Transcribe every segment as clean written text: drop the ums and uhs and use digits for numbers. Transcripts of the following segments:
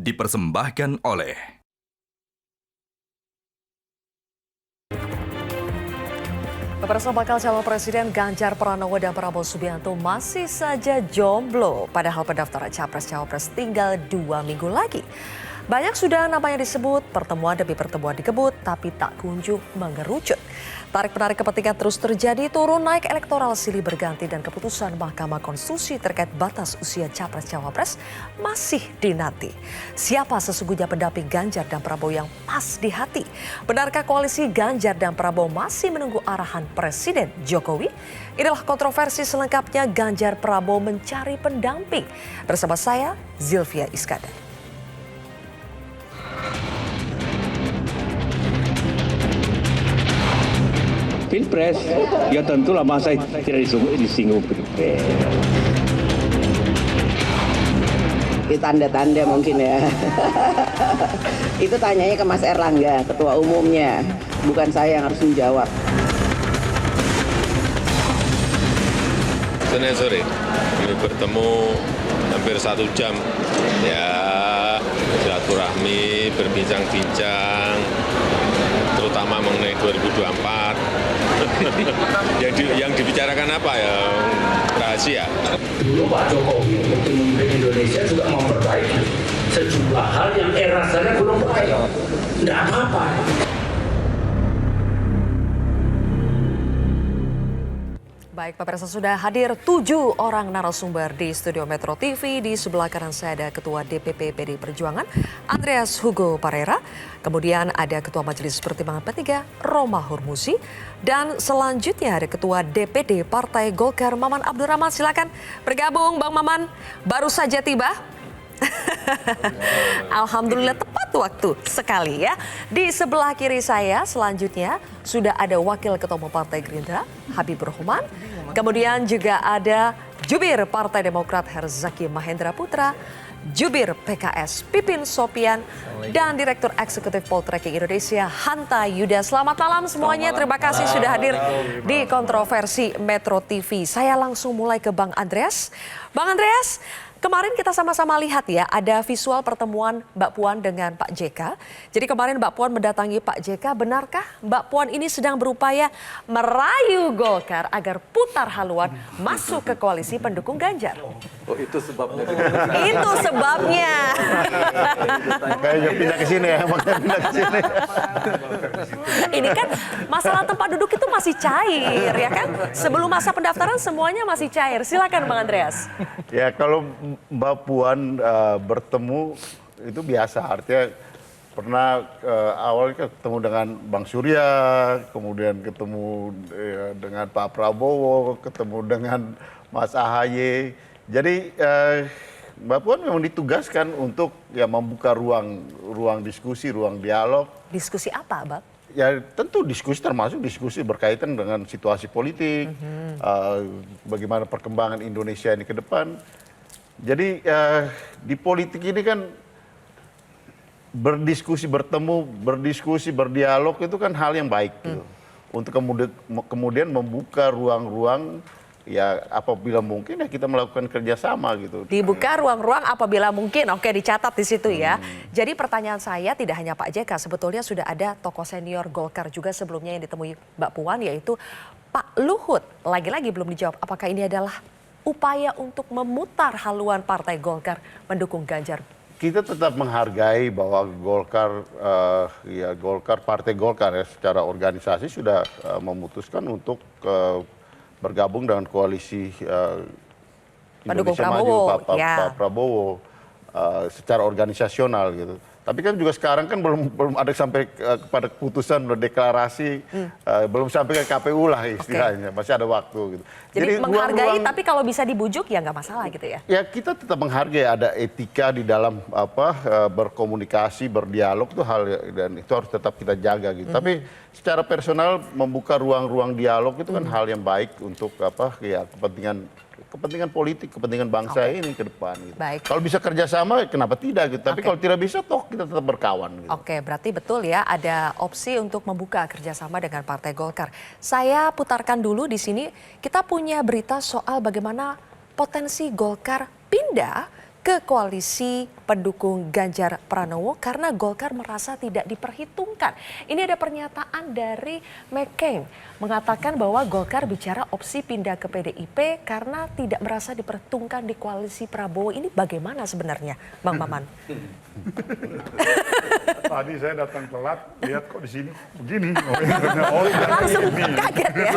dipersembahkan oleh Pemirsa, bakal calon presiden Ganjar Pranowo dan Prabowo Subianto masih saja jomblo. Padahal pendaftaran Capres-Cawapres tinggal 2 minggu lagi. Banyak sudah namanya disebut, pertemuan demi pertemuan dikebut, tapi tak kunjung mengerucut. Tarik-menarik kepentingan terus terjadi, turun naik elektoral silih berganti dan keputusan Mahkamah Konstitusi terkait batas usia Capres-Cawapres masih dinanti. Siapa sesungguhnya pendamping Ganjar dan Prabowo yang pas di hati? Benarkah koalisi Ganjar dan Prabowo masih menunggu arahan Presiden Jokowi? Inilah kontroversi selengkapnya Ganjar Prabowo mencari pendamping. Bersama saya, Zilvia Iskandar. Pilpres, ya tentulah masa tidak disinggung Pilpres. Itu tanda-tanda mungkin ya. Itu tanyanya ke Mas Erlangga, ketua umumnya. Bukan saya yang harus menjawab. Senin sore, kami bertemu hampir 1 jam. Ya, silaturahmi, berbincang-bincang, terutama mengenai 2024. yang dibicarakan apa ya? Rahasia. Dulu Pak Jokowi untuk memimpin Indonesia juga memperbaiki sejumlah hal yang rasanya belum baik. Tidak apa-apa. Baik, pemirsa, sudah hadir 7 orang narasumber di studio Metro TV. Di sebelah kanan saya ada Ketua DPP PDI Perjuangan, Andreas Hugo Parera. Kemudian ada Ketua Majelis Pertimbangan P3, Roma Hurmuzi. Dan selanjutnya ada Ketua DPD Partai Golkar, Maman Abdurrahman. Silakan bergabung, Bang Maman. Baru saja tiba. Alhamdulillah tepat waktu sekali ya. Di sebelah kiri saya selanjutnya sudah ada Wakil Ketua Umum Partai Gerindra, Habibur Rahman. Kemudian juga ada Jubir Partai Demokrat Herzaki Mahendra Putra, Jubir PKS Pipin Sopian, dan Direktur Eksekutif Poltreking Indonesia Hanta Yuda. Selamat malam semuanya, terima kasih sudah hadir di kontroversi Metro TV. Saya langsung mulai ke Bang Andreas. Bang Andreas, kemarin kita sama-sama lihat ya, ada visual pertemuan Mbak Puan dengan Pak JK. Jadi kemarin Mbak Puan mendatangi Pak JK, benarkah Mbak Puan ini sedang berupaya merayu Golkar agar putar haluan masuk ke koalisi pendukung Ganjar? Oh, itu sebabnya. Itu sebabnya. Kayaknya pindah ke sini ya, makanya pindah ke sini. Ini kan masalah tempat duduk itu masih cair ya kan? Sebelum masa pendaftaran semuanya masih cair. Silakan Bang Andreas. Ya kalau Mbak Puan bertemu itu biasa, artinya pernah awalnya ketemu dengan Bang Surya, kemudian ketemu dengan Pak Prabowo, ketemu dengan Mas AHY. Jadi Mbak Puan memang ditugaskan untuk ya membuka ruang diskusi, ruang dialog. Diskusi apa, Bang? Ya tentu diskusi, termasuk diskusi berkaitan dengan situasi politik, bagaimana perkembangan Indonesia ini ke depan. Jadi di politik ini kan berdiskusi, bertemu, berdiskusi, berdialog itu kan hal yang baik gitu. Untuk kemudian membuka ruang-ruang ya apabila mungkin ya kita melakukan kerjasama gitu. Dibuka ruang-ruang apabila mungkin, oke dicatat di situ ya. Jadi pertanyaan saya tidak hanya Pak JK, sebetulnya sudah ada tokoh senior Golkar juga sebelumnya yang ditemui Mbak Puan, yaitu Pak Luhut. Lagi-lagi belum dijawab apakah ini adalah upaya untuk memutar haluan Partai Golkar mendukung Ganjar. Kita tetap menghargai bahwa Golkar, Partai Golkar ya secara organisasi sudah memutuskan untuk bergabung dengan koalisi Indonesia Maju Pak Prabowo secara organisasional gitu. Tapi kan juga sekarang kan belum ada sampai kepada keputusan deklarasi, belum sampai ke KPU lah istilahnya, masih ada waktu gitu. Jadi menghargai tapi kalau bisa dibujuk ya nggak masalah gitu ya? Ya kita tetap menghargai, ada etika di dalam berkomunikasi, berdialog itu hal dan itu harus tetap kita jaga gitu. Tapi secara personal membuka ruang-ruang dialog itu kan hal yang baik untuk kepentingan politik, kepentingan bangsa ini ke depan. Gitu. Kalau bisa kerjasama, kenapa tidak? Gitu. Tapi kalau tidak bisa, toh kita tetap berkawan. Gitu. Oke, berarti betul ya ada opsi untuk membuka kerjasama dengan Partai Golkar. Saya putarkan dulu di sini, kita punya berita soal bagaimana potensi Golkar pindah ke koalisi pendukung Ganjar Pranowo karena Golkar merasa tidak diperhitungkan. Ini ada pernyataan dari McCain mengatakan bahwa Golkar bicara opsi pindah ke PDIP karena tidak merasa diperhitungkan di koalisi Prabowo. Ini bagaimana sebenarnya, Bang Maman? Tadi saya datang telat, lihat kok di sini begini. Langsung kaget ya.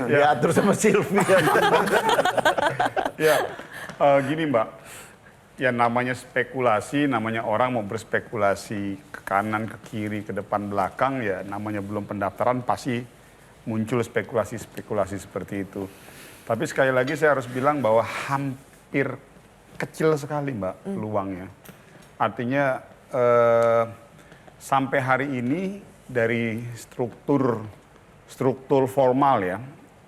Diatur sama Sylvia. Ya, gini Mbak, ya namanya spekulasi, namanya orang mau berspekulasi ke kanan, ke kiri, ke depan, belakang, ya namanya belum pendaftaran pasti muncul spekulasi-spekulasi seperti itu. Tapi sekali lagi saya harus bilang bahwa hampir kecil sekali Mbak peluangnya. Artinya sampai hari ini dari struktur formal ya,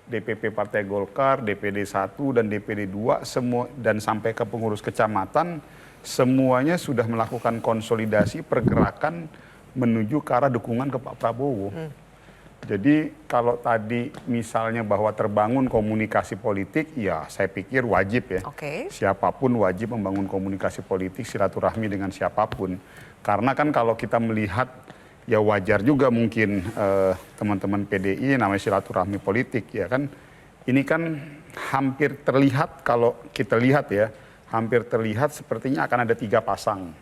DPP Partai Golkar, DPD 1 dan DPD 2 semua dan sampai ke pengurus kecamatan semuanya sudah melakukan konsolidasi pergerakan menuju ke arah dukungan ke Pak Prabowo. Jadi kalau tadi misalnya bahwa terbangun komunikasi politik, ya saya pikir wajib ya. Siapapun wajib membangun komunikasi politik, silaturahmi dengan siapapun. Karena kan kalau kita melihat ya wajar juga mungkin teman-teman PDI namanya silaturahmi politik ya kan. Ini kan hampir terlihat kalau kita lihat ya, hampir terlihat sepertinya akan ada 3 pasang.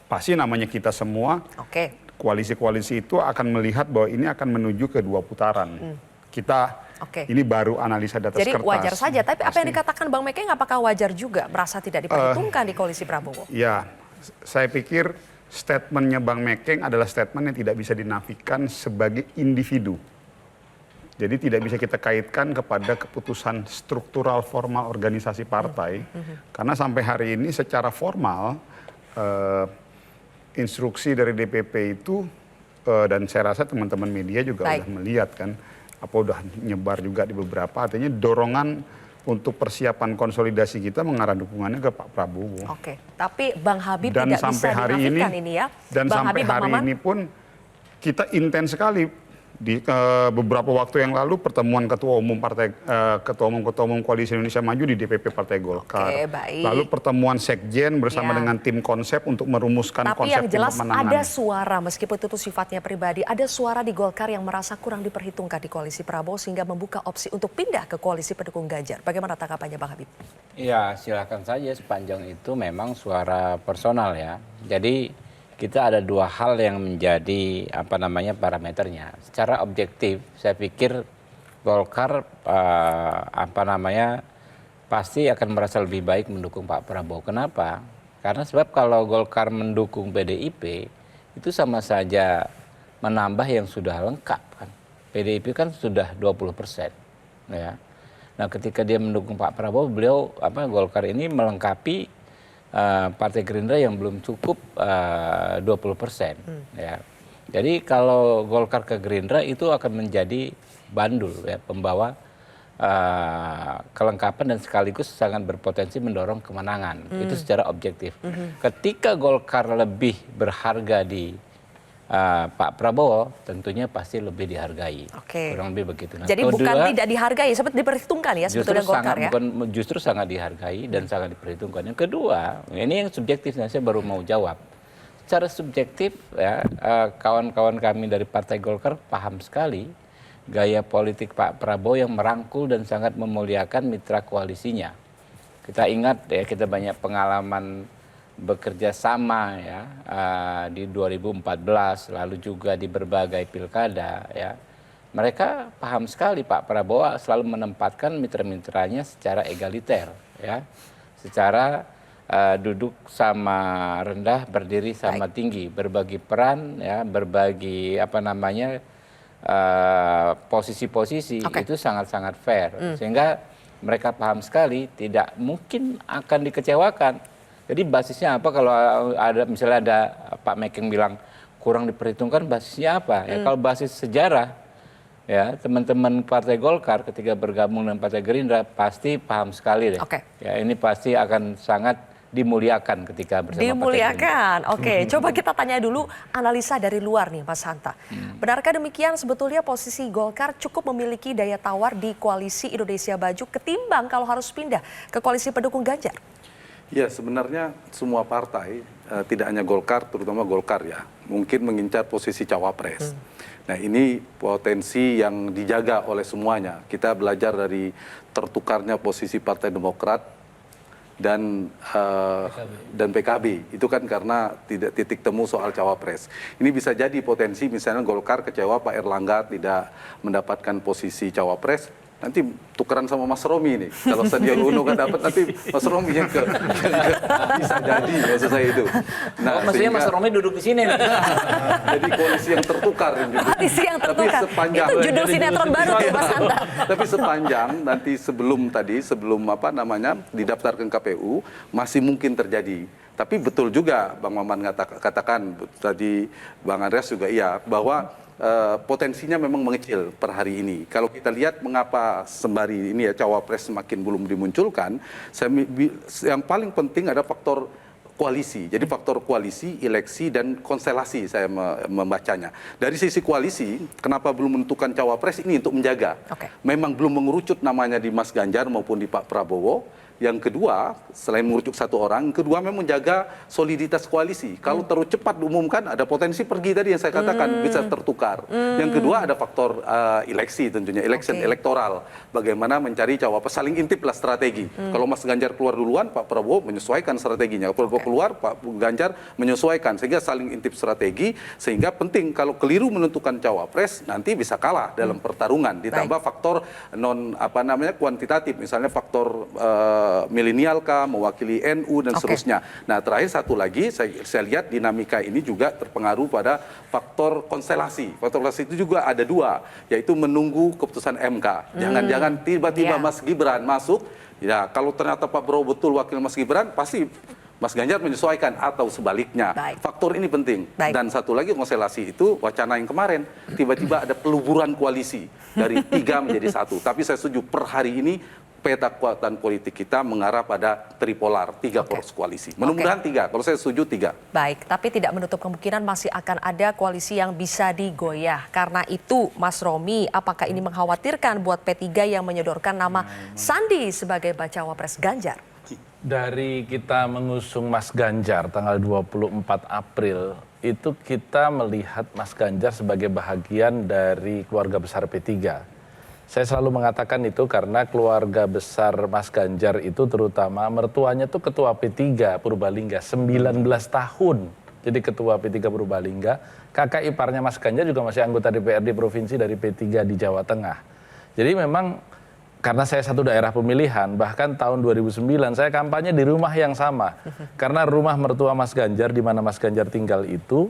Pasti namanya kita semua, koalisi-koalisi itu akan melihat bahwa ini akan menuju ke 2 putaran. Kita ini baru analisa data Jadi kertas. wajar saja, tapi apa yang dikatakan Bang McCain apakah wajar juga merasa tidak diperhitungkan di koalisi Prabowo? Ya, saya pikir statementnya Bang McCain adalah statement yang tidak bisa dinafikan sebagai individu. Jadi tidak bisa kita kaitkan kepada keputusan struktural formal organisasi partai. Karena sampai hari ini secara formal instruksi dari DPP itu dan saya rasa teman-teman media juga udah melihat kan, apa udah nyebar juga di beberapa, artinya dorongan untuk persiapan konsolidasi kita mengarah dukungannya ke Pak Prabowo. Tapi Bang Habib dan tidak sampai bisa hari dinafikan ini, ini ya. Dan Bang sampai Habib, hari ini pun kita intens sekali. Di beberapa waktu yang lalu pertemuan ketua umum koalisi Indonesia Maju di DPP Partai Golkar. Lalu pertemuan sekjen bersama dengan tim konsep untuk merumuskan tapi konsep yang jelas pemenangan. ada suara meskipun itu sifatnya pribadi, ada suara di Golkar yang merasa kurang diperhitungkan di koalisi Prabowo sehingga membuka opsi untuk pindah ke koalisi pendukung Ganjar. Bagaimana tanggapannya Bang Habib? Ya silakan saja sepanjang itu memang suara personal ya. Jadi kita ada 2 hal yang menjadi parameternya. Secara objektif, saya pikir Golkar pasti akan merasa lebih baik mendukung Pak Prabowo. Kenapa? Karena sebab kalau Golkar mendukung PDIP itu sama saja menambah yang sudah lengkap kan. PDIP kan sudah 20%. Ya. Nah, ketika dia mendukung Pak Prabowo, Golkar ini melengkapi Partai Gerindra yang belum cukup 20%. Ya. Jadi kalau Golkar ke Gerindra itu akan menjadi bandul ya, pembawa kelengkapan dan sekaligus sangat berpotensi mendorong kemenangan. Itu secara objektif. Ketika Golkar lebih berharga di Pak Prabowo, tentunya pasti lebih dihargai. Kurang lebih begitu. Nah, jadi bukan tidak dihargai, seperti diperhitungkan ya sebetulnya Golkar ya? Justru sangat dihargai dan sangat diperhitungkan. Yang kedua, ini yang subjektifnya saya baru mau jawab. Secara subjektif ya, kawan-kawan kami dari Partai Golkar paham sekali gaya politik Pak Prabowo yang merangkul dan sangat memuliakan mitra koalisinya. Kita ingat ya, kita banyak pengalaman bekerja sama ya di 2014 lalu juga di berbagai pilkada ya. Mereka paham sekali Pak Prabowo selalu menempatkan mitra-mitranya secara egaliter ya. Secara duduk sama rendah, berdiri sama tinggi, berbagi peran ya, berbagi posisi-posisi itu sangat-sangat fair. Sehingga mereka paham sekali tidak mungkin akan dikecewakan. Jadi basisnya apa kalau misalnya ada Pak McCain bilang kurang diperhitungkan, basisnya apa? Ya kalau basis sejarah ya teman-teman Partai Golkar ketika bergabung dengan Partai Gerindra pasti paham sekali deh. Ya ini pasti akan sangat dimuliakan ketika bersama Partai Gerindra. Dimuliakan. Oke, coba kita tanya dulu analisa dari luar nih Mas Hanta. Benarkah demikian sebetulnya posisi Golkar cukup memiliki daya tawar di koalisi Indonesia Maju ketimbang kalau harus pindah ke koalisi pendukung Ganjar? Ya, sebenarnya semua partai, tidak hanya Golkar, terutama Golkar ya, mungkin mengincar posisi cawapres. Nah, ini potensi yang dijaga oleh semuanya. Kita belajar dari tertukarnya posisi Partai Demokrat dan PKB. Itu kan karena tidak titik temu soal cawapres. Ini bisa jadi potensi misalnya Golkar kecewa Pak Erlangga tidak mendapatkan posisi cawapres. Nanti tukeran sama Mas Romi nih. Kalau Sandiaga Uno nggak dapat, nanti Mas Romi yang ke bisa jadi maksud saya itu. Nah, maksudnya Mas Romi duduk di sini nih. Jadi koalisi yang tertukar. Koalisi yang tertukar. Tapi sepanjang, itu judul sinetron baru tuh Mas Hanta. Tapi sepanjang nanti sebelum didaftarkan KPU masih mungkin terjadi. Tapi betul juga Bang Maman katakan tadi, Bang Andreas juga iya, bahwa potensinya memang mengecil per hari ini. Kalau kita lihat mengapa sembari ini ya cawapres semakin belum dimunculkan, yang paling penting ada faktor koalisi. Jadi faktor koalisi, eleksi, dan konstelasi saya membacanya. Dari sisi koalisi, kenapa belum menentukan cawapres ini untuk menjaga. Memang belum mengerucut namanya di Mas Ganjar maupun di Pak Prabowo. Yang kedua, selain mengerucut satu orang, kedua memang menjaga soliditas koalisi. Kalau terlalu cepat diumumkan, ada potensi pergi tadi yang saya katakan, bisa tertukar. Yang kedua ada faktor eleksi tentunya, elektoral. Bagaimana mencari cawapres, saling intip lah strategi. Kalau Mas Ganjar keluar duluan, Pak Prabowo menyesuaikan strateginya. Kalau Prabowo keluar, Pak Ganjar menyesuaikan. Sehingga saling intip strategi, sehingga penting kalau keliru menentukan cawapres, nanti bisa kalah dalam pertarungan. Ditambah faktor kuantitatif, misalnya faktor milenial kah, mewakili NU dan seterusnya. Nah, terakhir satu lagi saya lihat dinamika ini juga terpengaruh pada faktor konstelasi. Faktor konstelasi itu juga ada dua, yaitu menunggu keputusan MK. Jangan-jangan tiba-tiba Mas Gibran masuk, ya kalau ternyata Pak Prabowo betul wakil Mas Gibran, pasti Mas Ganjar menyesuaikan atau sebaliknya. Faktor ini penting. Dan satu lagi konstelasi itu wacana yang kemarin, tiba-tiba ada peluburan koalisi dari 3 menjadi 1. Tapi saya setuju per hari ini peta kekuatan politik kita mengarah pada tripolar, 3 poros koalisi. Mudah-mudahan 3, kalau saya setuju 3. Baik, tapi tidak menutup kemungkinan masih akan ada koalisi yang bisa digoyah. Karena itu, Mas Romi, apakah ini mengkhawatirkan buat P3 yang menyodorkan nama Sandi sebagai bacawa pres Ganjar? Dari kita mengusung Mas Ganjar tanggal 24 April, itu kita melihat Mas Ganjar sebagai bahagian dari keluarga besar P3. Saya selalu mengatakan itu karena keluarga besar Mas Ganjar itu terutama mertuanya tuh ketua P3 Purbalingga 19 tahun. Jadi ketua P3 Purbalingga, kakak iparnya Mas Ganjar juga masih anggota DPRD provinsi dari P3 di Jawa Tengah. Jadi memang karena saya satu daerah pemilihan, bahkan tahun 2009 saya kampanye di rumah yang sama. Karena rumah mertua Mas Ganjar di mana Mas Ganjar tinggal itu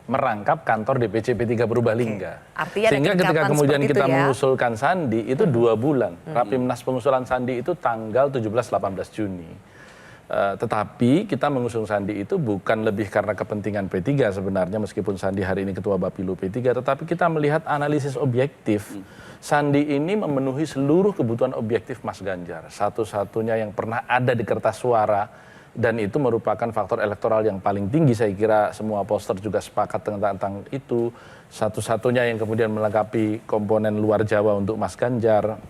merangkap kantor DPC P3 Purbalingga. Sehingga ketika kemudian kita mengusulkan Sandi itu 2 bulan. Rapimnas pengusulan Sandi itu tanggal 17-18 Juni. Tetapi kita mengusung Sandi itu bukan lebih karena kepentingan P3 sebenarnya, meskipun Sandi hari ini ketua Bapilu P3, tetapi kita melihat analisis objektif. Sandi ini memenuhi seluruh kebutuhan objektif Mas Ganjar. Satu-satunya yang pernah ada di kertas suara. Dan itu merupakan faktor elektoral yang paling tinggi, saya kira semua poster juga sepakat tentang itu. Satu-satunya yang kemudian melengkapi komponen luar Jawa untuk Mas Ganjar,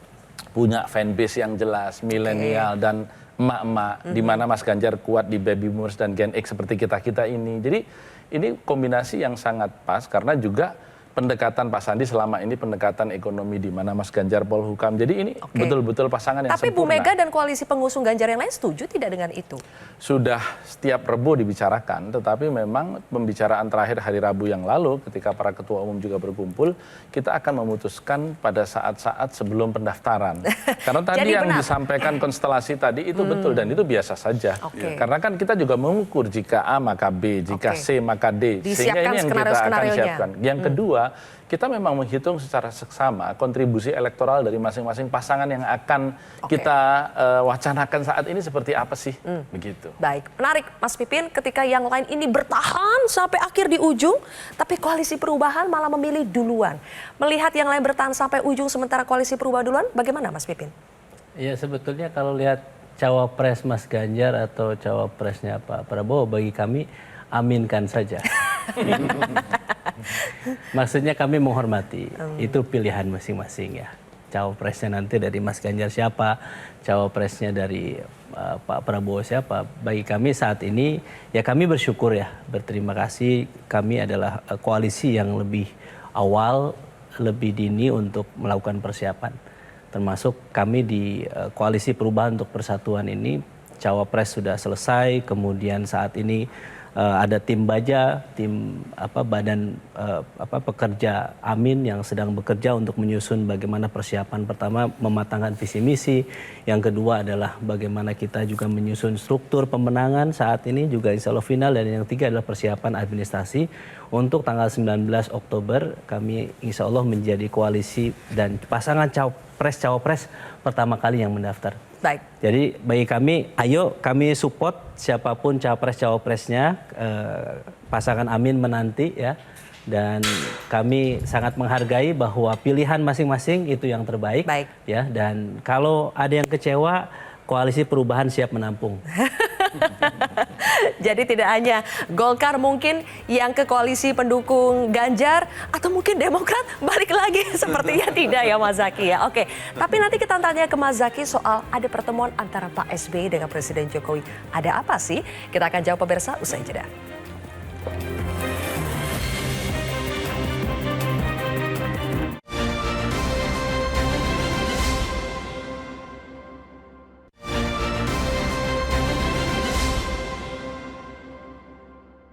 punya fanbase yang jelas, milenial dan emak-emak, di mana Mas Ganjar kuat di baby boomers dan Gen X seperti kita-kita ini. Jadi ini kombinasi yang sangat pas karena juga pendekatan Pak Sandi selama ini pendekatan ekonomi di mana Mas Ganjar Polhukam. Jadi ini betul-betul pasangan yang Tapi sempurna. Bu Mega dan koalisi pengusung Ganjar yang lain setuju tidak dengan itu? Sudah setiap Rebo dibicarakan, tetapi memang pembicaraan terakhir hari Rabu yang lalu ketika para ketua umum juga berkumpul, kita akan memutuskan pada saat-saat sebelum pendaftaran. Karena tadi yang disampaikan konstelasi tadi itu betul dan itu biasa saja. Karena kan kita juga mengukur jika A maka B, jika C maka D. Sehingga ini yang kita akan siapkan. Yang kedua, kita memang menghitung secara seksama kontribusi elektoral dari masing-masing pasangan yang akan kita wacanakan saat ini seperti apa sih, begitu. Baik, menarik Mas Pipin ketika yang lain ini bertahan sampai akhir di ujung, tapi koalisi perubahan malah memilih duluan. Melihat yang lain bertahan sampai ujung sementara koalisi perubahan duluan, bagaimana Mas Pipin? Ya sebetulnya kalau lihat cawapres Mas Ganjar atau cawapresnya Pak Prabowo, bagi kami aminkan saja. Maksudnya kami menghormati, itu pilihan masing-masing ya. Cawapresnya nanti dari Mas Ganjar siapa, cawapresnya dari Pak Prabowo siapa. Bagi kami saat ini ya kami bersyukur ya, berterima kasih kami adalah koalisi yang lebih awal, lebih dini untuk melakukan persiapan. Termasuk kami di Koalisi Perubahan untuk Persatuan ini, cawapres sudah selesai, kemudian saat ini ada tim baja, tim badan pekerja Amin yang sedang bekerja untuk menyusun bagaimana persiapan. Pertama mematangkan visi misi, yang kedua adalah bagaimana kita juga menyusun struktur pemenangan saat ini juga insya Allah final, dan yang ketiga adalah persiapan administrasi untuk tanggal 19 Oktober kami insya Allah menjadi koalisi dan pasangan cawapres pertama kali yang mendaftar. Baik. Jadi bagi kami, ayo kami support siapapun capres-cawapresnya, pasangan Amin menanti ya. Dan kami sangat menghargai bahwa pilihan masing-masing itu yang terbaik. Baik. Ya. Dan kalau ada yang kecewa, Koalisi Perubahan siap menampung. Jadi tidak hanya Golkar mungkin yang ke koalisi pendukung Ganjar, atau mungkin Demokrat balik lagi, sepertinya tidak ya Mas Zaky ya. Oke, tapi nanti kita tanya ke Mas Zaky soal ada pertemuan antara Pak SBY dengan Presiden Jokowi. Ada apa sih? Kita akan jawab pemirsa usai jeda.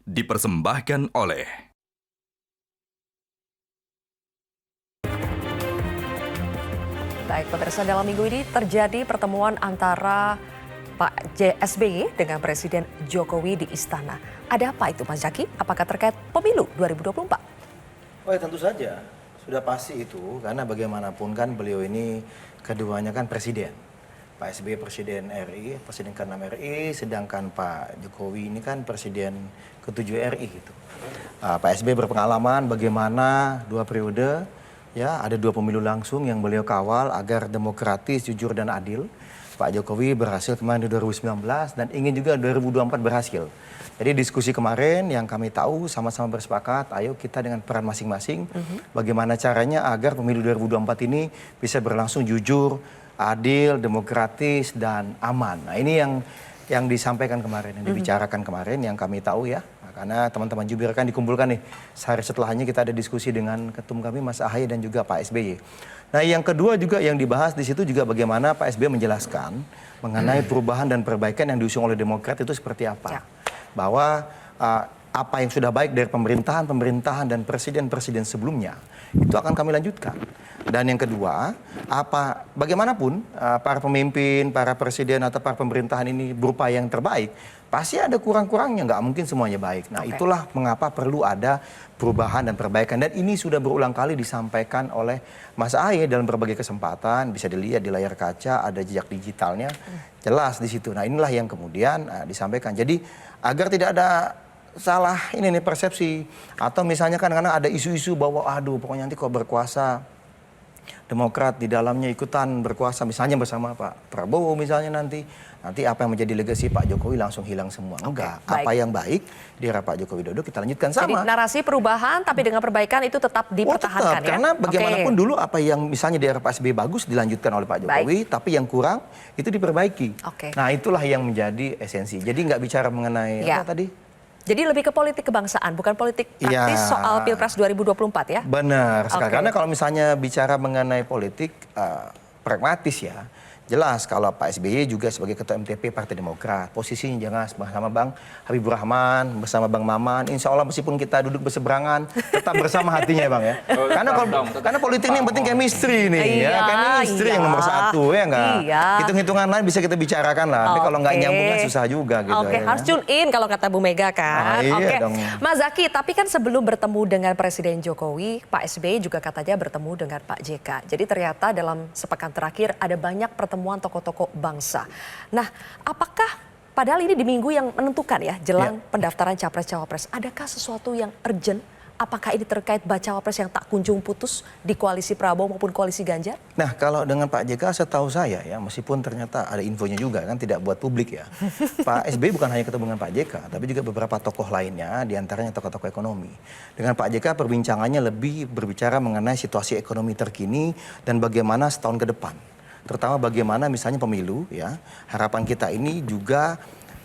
Dipersembahkan oleh Baik, pemirsa, dalam minggu ini terjadi pertemuan antara Pak SBY dengan Presiden Jokowi di Istana. Ada apa itu Mas Zaky? Apakah terkait pemilu 2024? Oh ya tentu saja, sudah pasti itu, karena bagaimanapun kan beliau ini keduanya kan presiden. Pak SBY Presiden RI, Presiden ke-6 RI, sedangkan Pak Jokowi ini kan Presiden ke-7 RI gitu. Pak SBY berpengalaman bagaimana 2 periode, ya ada 2 pemilu langsung yang beliau kawal agar demokratis, jujur dan adil. Pak Jokowi berhasil kemarin di 2019 dan ingin juga 2024 berhasil. Jadi diskusi kemarin yang kami tahu sama-sama bersepakat, ayo kita dengan peran masing-masing, bagaimana caranya agar pemilu 2024 ini bisa berlangsung jujur, adil, demokratis, dan aman. Nah ini yang disampaikan kemarin, yang dibicarakan kemarin, yang kami tahu ya. Nah, karena teman-teman jubir kan dikumpulkan nih. Sehari setelahnya kita ada diskusi dengan ketum kami Mas Ahaye dan juga Pak SBY. Nah yang kedua juga yang dibahas di situ juga bagaimana Pak SBY menjelaskan mengenai perubahan dan perbaikan yang diusung oleh Demokrat itu seperti apa. Bahwa apa yang sudah baik dari pemerintahan dan presiden-presiden sebelumnya itu akan kami lanjutkan. Dan yang kedua, bagaimanapun para pemimpin, para presiden atau para pemerintahan ini berupaya yang terbaik, pasti ada kurang-kurangnya, nggak mungkin semuanya baik. Nah itulah mengapa perlu ada perubahan dan perbaikan. Dan ini sudah berulang kali disampaikan oleh Mas Ahaye dalam berbagai kesempatan, bisa dilihat di layar kaca, ada jejak digitalnya, jelas di situ. Nah inilah yang kemudian disampaikan. Jadi agar tidak ada salah ini nih persepsi, atau misalnya kan karena ada isu-isu bahwa aduh pokoknya nanti kalau berkuasa Demokrat di dalamnya ikutan berkuasa misalnya bersama Pak Prabowo misalnya nanti apa yang menjadi legasi Pak Jokowi langsung hilang semua. Enggak, apa yang baik di era Pak Joko Widodo kita lanjutkan sama. Jadi narasi perubahan tapi dengan perbaikan itu tetap dipertahankan ya? Karena bagaimanapun dulu apa yang misalnya di era Pak SBY bagus dilanjutkan oleh Pak Jokowi, tapi yang kurang itu diperbaiki. Nah itulah yang menjadi esensi. Jadi nggak bicara mengenai apa tadi? Jadi lebih ke politik kebangsaan, bukan politik praktis soal Pilpres 2024 ya? Benar sekali. Karena kalau misalnya bicara mengenai politik pragmatis ya, jelas kalau Pak SBY juga sebagai Ketua MTP Partai Demokrat, posisinya jangan bersama Bang Habibur Rahman, bersama Bang Maman, insya Allah meskipun kita duduk berseberangan, tetap bersama hatinya ya Bang ya. Karena politik ini yang penting chemistry nih, ya chemistry yang nomor 1 ya enggak. Hitung-hitungan lain bisa kita bicarakan lah, tapi kalau nggak nyambung kan susah juga gitu. Harus tune in kalau kata Bu Mega kan. Mas Zaky, tapi kan sebelum bertemu dengan Presiden Jokowi, Pak SBY juga katanya bertemu dengan Pak JK. Jadi ternyata dalam sepekan terakhir ada banyak pertemuan tokoh-tokoh bangsa. Nah, apakah padahal ini di minggu yang menentukan ya jelang pendaftaran capres-cawapres, adakah sesuatu yang urgent apakah ini terkait bacawa pres yang tak kunjung putus di koalisi Prabowo maupun koalisi Ganjar? Nah, kalau dengan Pak JK setahu saya ya, meskipun ternyata ada infonya juga kan tidak buat publik ya. Pak SBY bukan hanya ketemu dengan Pak JK, tapi juga beberapa tokoh lainnya, diantaranya tokoh-tokoh ekonomi. Dengan Pak JK perbincangannya lebih berbicara mengenai situasi ekonomi terkini dan bagaimana setahun ke depan. Terutama bagaimana misalnya pemilu ya, harapan kita ini juga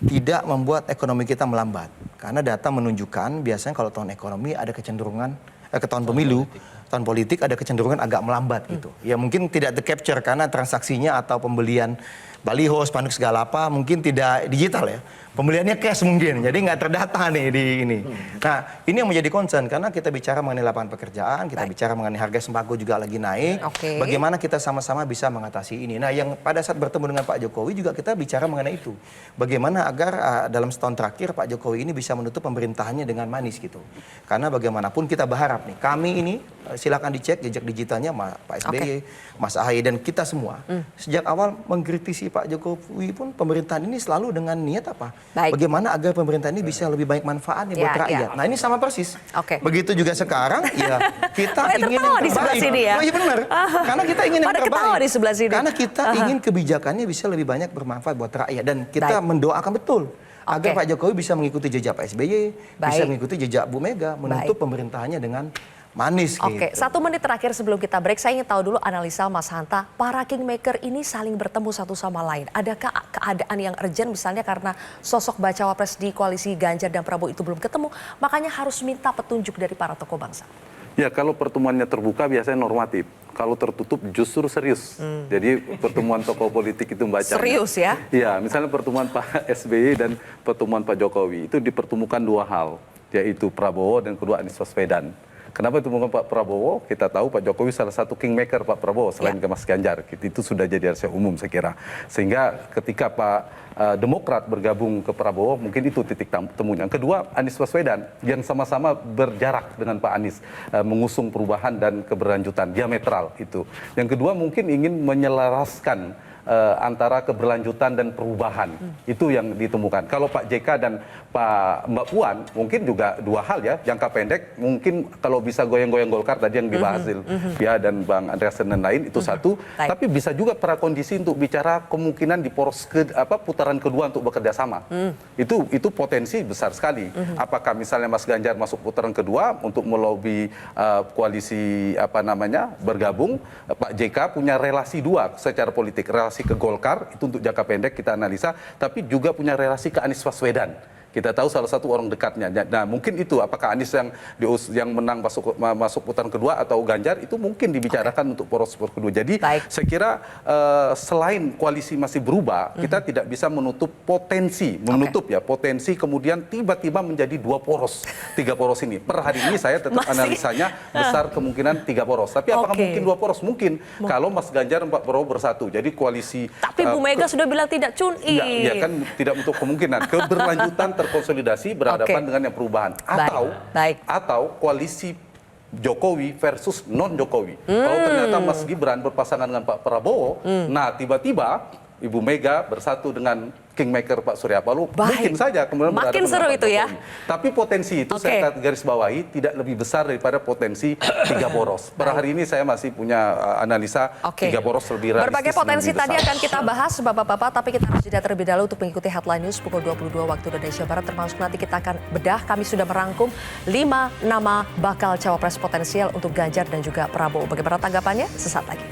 tidak membuat ekonomi kita melambat. Karena data menunjukkan biasanya kalau tahun ekonomi ada kecenderungan, tahun pemilu, tahun politik ada kecenderungan agak melambat gitu. Ya mungkin tidak tercapture karena transaksinya atau pembelian baliho, spanduk segala apa mungkin tidak digital ya. Pembeliannya cash mungkin, jadi nggak terdata nih di ini. Nah, ini yang menjadi concern karena kita bicara mengenai lapangan pekerjaan, kita bicara mengenai harga sembako juga lagi naik. Bagaimana kita sama-sama bisa mengatasi ini. Nah, yang pada saat bertemu dengan Pak Jokowi juga kita bicara mengenai itu. Bagaimana agar dalam setahun terakhir Pak Jokowi ini bisa menutup pemerintahannya dengan manis gitu. Karena bagaimanapun kita berharap nih, kami ini silakan dicek jejak digitalnya Pak SBY, Mas Ahaye dan kita semua. Sejak awal mengkritisi Pak Jokowi pun pemerintahan ini selalu dengan niat apa? Bagaimana agar pemerintah ini bisa lebih banyak manfaatnya buat rakyat. Nah ini sama persis. Begitu juga sekarang, ya kita ingin yang terbaik. Di sebelah sini ya? Oh iya benar. Karena kita ingin yang terbaik. Di sebelah sini. Karena kita ingin kebijakannya bisa lebih banyak bermanfaat buat rakyat. Dan kita mendoakan betul agar Pak Jokowi bisa mengikuti jejak Pak SBY, bisa mengikuti jejak Bu Mega, menutup pemerintahannya dengan manis gitu. Oke, 1 menit terakhir sebelum kita break, saya ingin tahu dulu analisa Mas Hanta, para kingmaker ini saling bertemu satu sama lain. Adakah keadaan yang urgent misalnya karena sosok bacawa pres di koalisi Ganjar dan Prabowo itu belum ketemu, makanya harus minta petunjuk dari para tokoh bangsa? Ya, kalau pertemuannya terbuka biasanya normatif. Kalau tertutup justru serius. Jadi pertemuan tokoh politik itu membaca. Serius ya? Iya, misalnya pertemuan Pak SBY dan pertemuan Pak Jokowi itu dipertemukan 2 hal, yaitu Prabowo dan kedua Anies Baswedan. Kenapa itu bukan Pak Prabowo? Kita tahu Pak Jokowi salah satu kingmaker Pak Prabowo selain ke Mas Ganjar. Itu sudah jadi rahasia umum saya kira. Sehingga ketika Pak Demokrat bergabung ke Prabowo, mungkin itu titik temunya. Yang kedua, Anies Baswedan yang sama-sama berjarak dengan Pak Anies, mengusung perubahan dan keberlanjutan diametral itu. Yang kedua mungkin ingin menyelaraskan antara keberlanjutan dan perubahan. Itu yang ditemukan. Kalau Pak JK dan Mbak Puan mungkin juga 2 hal ya. Jangka pendek mungkin kalau bisa goyang-goyang Golkar tadi yang dibahas Pia dan Bang Andreas dan lain itu satu. Tapi bisa juga prakondisi untuk bicara kemungkinan di poros putaran kedua untuk bekerja sama. Itu potensi besar sekali. Apakah misalnya Mas Ganjar masuk putaran kedua untuk melobi koalisi bergabung, Pak JK punya relasi 2 secara politik, relasi ke Golkar itu untuk jangka pendek kita analisa, tapi juga punya relasi ke Anies Baswedan. Kita tahu salah satu orang dekatnya. Nah, mungkin itu apakah Anies yang menang masuk putaran kedua atau Ganjar itu mungkin dibicarakan untuk poros kedua. Jadi saya kira selain koalisi masih berubah, kita tidak bisa menutup potensi, potensi kemudian tiba-tiba menjadi 2 poros, 3 poros ini. Per hari ini saya tetap analisanya besar kemungkinan 3 poros. Tapi apakah mungkin 2 poros? Mungkin kalau Mas Ganjar dan Pak Prabowo bersatu. Jadi koalisi. Tapi Bu Mega sudah bilang tidak cun-in. Ya kan tidak untuk kemungkinan keberlanjutan terkonsolidasi berhadapan dengan yang perubahan atau koalisi Jokowi versus non Jokowi. Kalau ternyata Mas Gibran berpasangan dengan Pak Prabowo, nah tiba-tiba Ibu Mega bersatu dengan kingmaker Pak Surya Paloh, mungkin saja kemudian makin seru itu ya. Tapi potensi itu saya garis bawahi tidak lebih besar daripada potensi 3 poros. Per hari ini saya masih punya analisa 3 poros lebih realistis. Berbagai potensi tadi akan kita bahas Bapak-bapak, tapi kita harus jeda terlebih dahulu untuk mengikuti headline news pukul 22 waktu Indonesia Barat, termasuk nanti kita akan bedah. Kami sudah merangkum 5 nama bakal cawapres potensial untuk Ganjar dan juga Prabowo. Bagaimana tanggapannya? Sesaat lagi.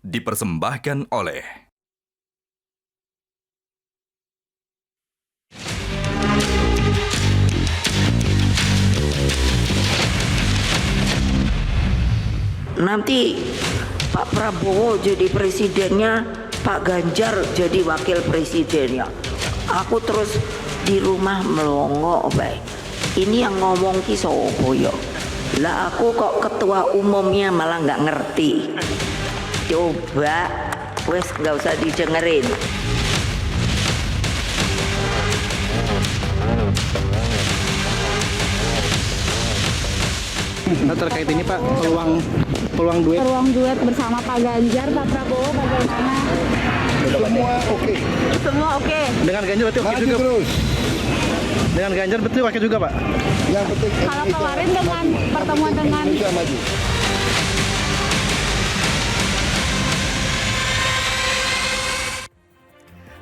Dipersembahkan oleh nanti Pak Prabowo jadi presidennya, Pak Ganjar jadi wakil presidennya. Aku terus di rumah melongo baik. Ini yang ngomong ki sopo yo. Lah aku kok ketua umumnya malah nggak ngerti. Coba, wes nggak usah didengerin. Nah, terkait ini Pak, peluang duet. Peluang duet bersama Pak Ganjar, Pak Prabowo bagaimana? Semua oke. Semua oke. Dengan Ganjar berarti oke juga. Terus. Dengan Ganjar berarti oke juga Pak. Yang penting. Kalau kemarin dengan pertemuan dengan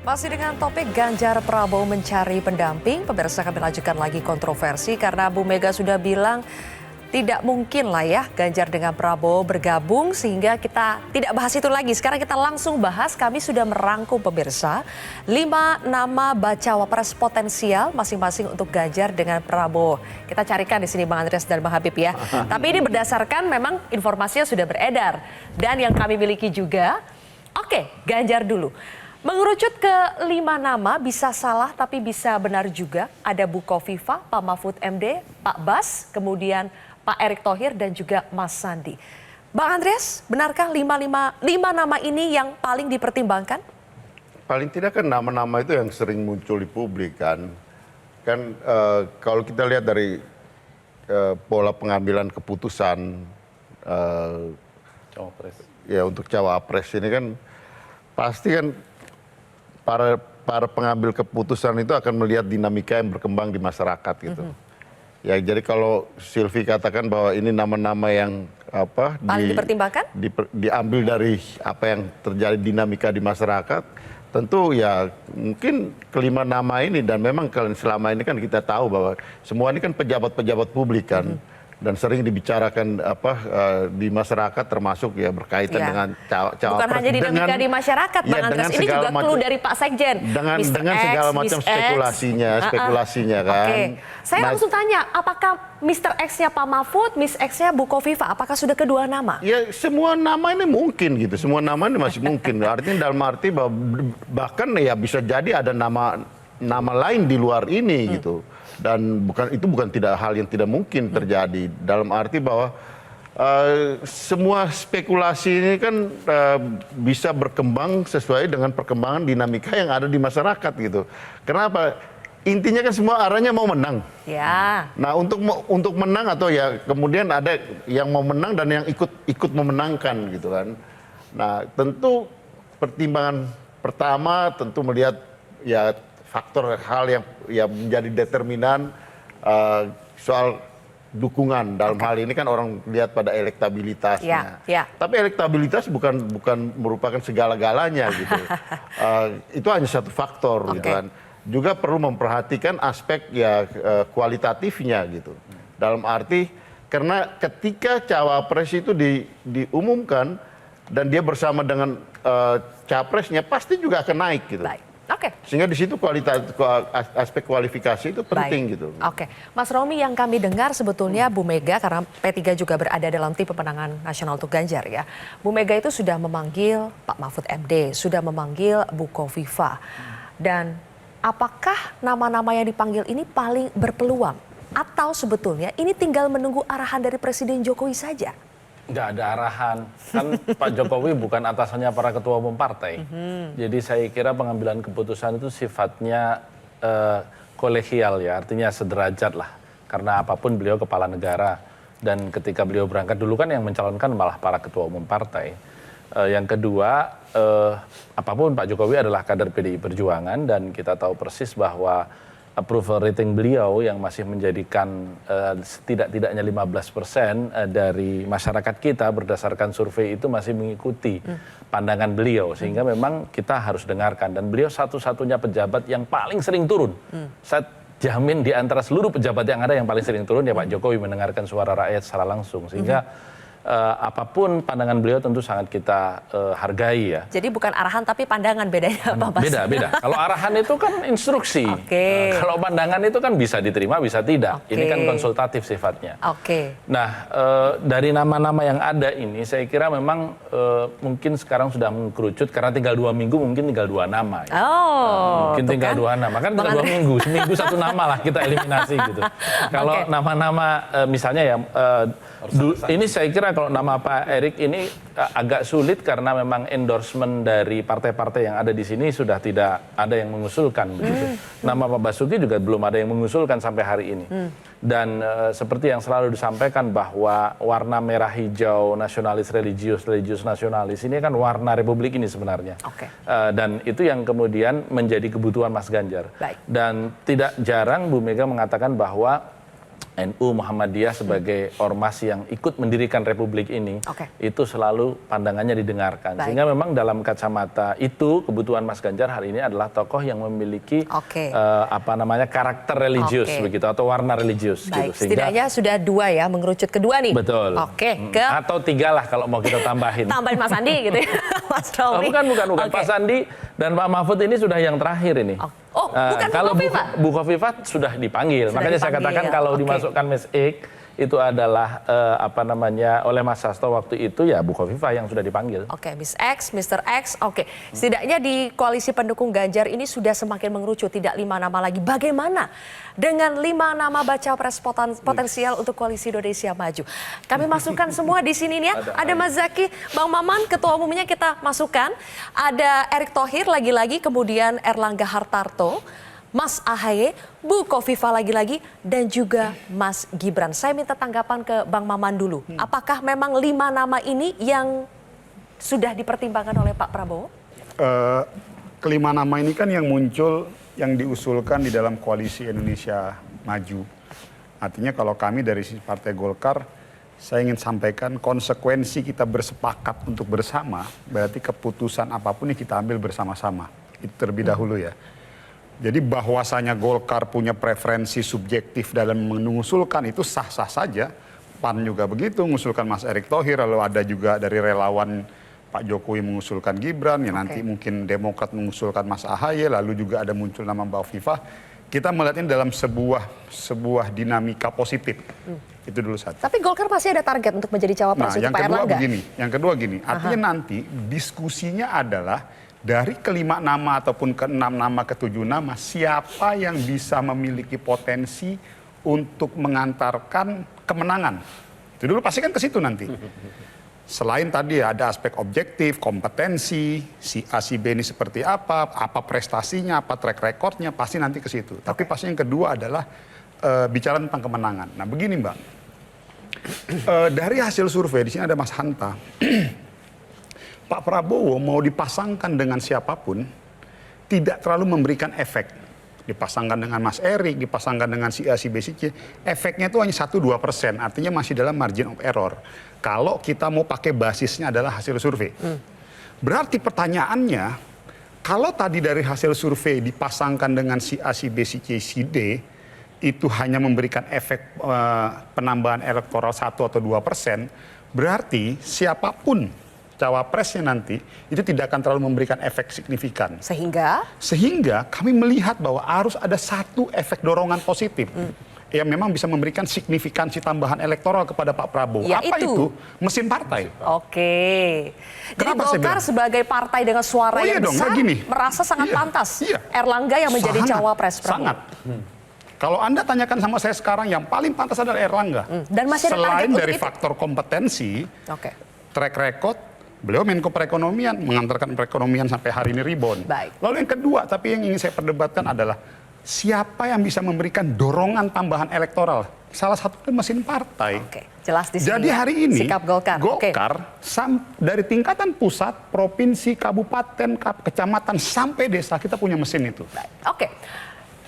Masih dengan topik Ganjar Prabowo mencari pendamping, pemirsa kami lanjutkan lagi kontroversi karena Bu Mega sudah bilang tidak mungkin lah ya Ganjar dengan Prabowo bergabung sehingga kita tidak bahas itu lagi. Sekarang kita langsung bahas, kami sudah merangkum pemirsa 5 nama bacawapres potensial masing-masing untuk Ganjar dengan Prabowo. Kita carikan di sini Bang Andreas dan Bang Habib ya. Tapi ini berdasarkan memang informasinya sudah beredar dan yang kami miliki juga. Oke, Ganjar dulu. Mengerucut ke 5 nama bisa salah tapi bisa benar juga. Ada Bu Kofifa, Pak Mahfud MD, Pak Bas, kemudian Pak Erick Thohir dan juga Mas Sandi. Bang Andreas, benarkah 5 nama ini yang paling dipertimbangkan? Paling tidak kan nama-nama itu yang sering muncul di publik kan. Kan kalau kita lihat dari pola pengambilan keputusan Cawapres. Ya untuk cawapres ini kan pasti kan para pengambil keputusan itu akan melihat dinamika yang berkembang di masyarakat gitu. Ya jadi kalau Silvi katakan bahwa ini nama-nama yang paling dipertimbangkan? Diambil dari apa yang terjadi dinamika di masyarakat, tentu ya mungkin kelima nama ini dan memang selama ini kan kita tahu bahwa semua ini kan pejabat-pejabat publik kan. Dan sering dibicarakan di masyarakat termasuk ya berkaitan dengan cawapres. Bukan hanya dinamika di masyarakat, Bang Andreas. Ini juga clue dari Pak Sekjen. Dengan segala macam spekulasinya kan. Oke. Saya langsung tanya, apakah Mr. X-nya Pak Mahfud, Miss X-nya Bu Kofifa, apakah sudah kedua nama? Ya semua nama ini mungkin gitu, semua nama ini masih mungkin. Artinya dalam arti bahwa bahkan ya bisa jadi ada nama lain di luar ini gitu. Dan itu bukan tidak hal yang tidak mungkin terjadi dalam arti bahwa semua spekulasi ini kan bisa berkembang sesuai dengan perkembangan dinamika yang ada di masyarakat gitu. Kenapa? Intinya kan semua arahnya mau menang. Ya. Nah untuk menang atau ya kemudian ada yang mau menang dan yang ikut memenangkan gitu kan. Nah tentu pertimbangan pertama tentu melihat ya faktor hal yang menjadi determinan soal dukungan. Dalam hal ini kan orang lihat pada elektabilitasnya. Tapi elektabilitas bukan merupakan segala-galanya gitu. Itu hanya satu faktor gitu kan. Juga perlu memperhatikan aspek ya kualitatifnya gitu. Dalam arti karena ketika cawapres itu diumumkan dan dia bersama dengan capresnya pasti juga akan naik gitu. Sehingga di situ aspek kualifikasi itu penting gitu. Mas Romi, yang kami dengar sebetulnya Bu Mega, karena P3 juga berada dalam tim pemenangan nasional untuk Ganjar ya. Bu Mega itu sudah memanggil Pak Mahfud MD, sudah memanggil Bu Kofifa. Dan apakah nama-nama yang dipanggil ini paling berpeluang? Atau sebetulnya ini tinggal menunggu arahan dari Presiden Jokowi saja? Nggak ada arahan, kan Pak Jokowi bukan atasannya para ketua umum partai. Jadi saya kira pengambilan keputusan itu sifatnya kolegial ya, artinya sederajat lah. Karena apapun beliau kepala negara dan ketika beliau berangkat dulu kan yang mencalonkan malah para ketua umum partai. Yang kedua, apapun Pak Jokowi adalah kader PDI Perjuangan dan kita tahu persis bahwa approval rating beliau yang masih menjadikan setidak-tidaknya 15% dari masyarakat kita berdasarkan survei itu masih mengikuti pandangan beliau. Sehingga memang kita harus dengarkan. Dan beliau satu-satunya pejabat yang paling sering turun. Saya jamin di antara seluruh pejabat yang ada yang paling sering turun ya Pak Jokowi mendengarkan suara rakyat secara langsung. Sehingga apapun pandangan beliau tentu sangat kita hargai ya. Jadi bukan arahan tapi pandangan bedanya Pak Bas? Beda. Kalau arahan itu kan instruksi. Kalau pandangan itu kan bisa diterima, bisa tidak. Ini kan konsultatif sifatnya. Nah, dari nama-nama yang ada ini saya kira memang mungkin sekarang sudah mengkerucut karena tinggal 2 minggu mungkin tinggal 2 nama. Ya. Mungkin tinggal 2 nama. Kan tinggal 2 minggu, seminggu 1 nama lah kita eliminasi gitu. Kalau nama-nama misalnya ya ini saya kira kalau nama Pak Erick ini agak sulit karena memang endorsement dari partai-partai yang ada di sini sudah tidak ada yang mengusulkan begitu. Nama Pak Basuki juga belum ada yang mengusulkan sampai hari ini. Dan seperti yang selalu disampaikan bahwa warna merah hijau nasionalis religius nasionalis ini kan warna republik ini sebenarnya. Dan itu yang kemudian menjadi kebutuhan Mas Ganjar. Dan tidak jarang Bu Mega mengatakan bahwa NU Muhammadiyah sebagai ormas yang ikut mendirikan republik ini itu selalu pandangannya didengarkan. Sehingga memang dalam kacamata itu kebutuhan Mas Ganjar hari ini adalah tokoh yang memiliki karakter religius begitu atau warna religius gitu. Sehingga setidaknya sudah 2 ya, mengerucut kedua nih. Betul. Atau 3 lah kalau mau kita tambahin. Tambahin Mas Andi gitu ya. Mas Romi. Bukan. Pak Sandi dan Pak Mahfud ini sudah yang terakhir ini. Bukan kalau Bu Khofifah? Bu Khofifah sudah dipanggil. Makanya saya katakan kalau dimasukkan Mas Ik itu adalah oleh Mas Hasto waktu itu ya Bu Khofifah yang sudah dipanggil. Miss X, Mr. X. Setidaknya di koalisi pendukung Ganjar ini sudah semakin mengerucut, tidak 5 nama lagi. Bagaimana dengan 5 nama baca pres potensial untuk koalisi Indonesia Maju? Kami masukkan semua di sini nih ya. Ada Mas Zaky, Bang Maman, ketua umumnya kita masukkan. Ada Erick Thohir lagi-lagi, kemudian Erlangga Hartarto, Mas Ahaye, Bu Khofifah lagi-lagi, dan juga Mas Gibran. Saya minta tanggapan ke Bang Maman dulu. Apakah memang 5 nama ini yang sudah dipertimbangkan oleh Pak Prabowo? Kelima nama ini kan yang muncul, yang diusulkan di dalam koalisi Indonesia Maju. Artinya kalau kami dari sisi Partai Golkar, saya ingin sampaikan konsekuensi kita bersepakat untuk bersama, berarti keputusan apapun yang kita ambil bersama-sama. Itu terlebih dahulu ya. Jadi bahwasanya Golkar punya preferensi subjektif dalam mengusulkan itu sah-sah saja. PAN juga begitu, mengusulkan Mas Erick Thohir, lalu ada juga dari relawan Pak Jokowi mengusulkan Gibran, ya nanti mungkin Demokrat mengusulkan Mas Ahaye, lalu juga ada muncul nama Mbak Khofifah. Kita melihatnya dalam sebuah dinamika positif. Itu dulu satu. Tapi Golkar pasti ada target untuk menjadi cawapres untuk Pak Erlangga. Yang kedua gini, artinya nanti diskusinya adalah dari ke-5 nama ataupun ke-6 nama, ke-7 nama, siapa yang bisa memiliki potensi untuk mengantarkan kemenangan. Itu dulu pasti kan ke situ nanti. Selain tadi ada aspek objektif, kompetensi, si A, si B ini seperti apa prestasinya, apa track recordnya, pasti nanti ke situ. Tapi pasti yang kedua adalah bicara tentang kemenangan. Nah begini Mbak, dari hasil survei, di sini ada Mas Hanta, Pak Prabowo mau dipasangkan dengan siapapun tidak terlalu memberikan efek. Dipasangkan dengan Mas Erik, dipasangkan dengan si A, si B, si C, efeknya itu hanya 1-2%, artinya masih dalam margin of error. Kalau kita mau pakai basisnya adalah hasil survei. Berarti pertanyaannya, kalau tadi dari hasil survei dipasangkan dengan si A, si B, si C, si D, itu hanya memberikan efek penambahan elektoral 1 atau 2%, berarti siapapun cawapresnya nanti itu tidak akan terlalu memberikan efek signifikan. Sehingga kami melihat bahwa harus ada satu efek dorongan positif yang memang bisa memberikan signifikansi tambahan elektoral kepada Pak Prabowo. Apa itu? Mesin partai. Jadi Golkar sebagai partai dengan suara yang besar merasa sangat pantas Erlangga yang menjadi cawapres Prabowo. Sangat. Kalau Anda tanyakan sama saya sekarang, yang paling pantas adalah Erlangga. Dan masih ada selain target dari untuk faktor kompetensi, track record, beliau Menko Perekonomian, mengantarkan perekonomian sampai hari ini rebound. Lalu yang kedua, tapi yang ingin saya perdebatkan adalah siapa yang bisa memberikan dorongan tambahan elektoral. Salah satunya mesin partai. Jelas di sini. Jadi hari ini sikap Golkar dari tingkatan pusat, provinsi, kabupaten, kecamatan sampai desa kita punya mesin itu.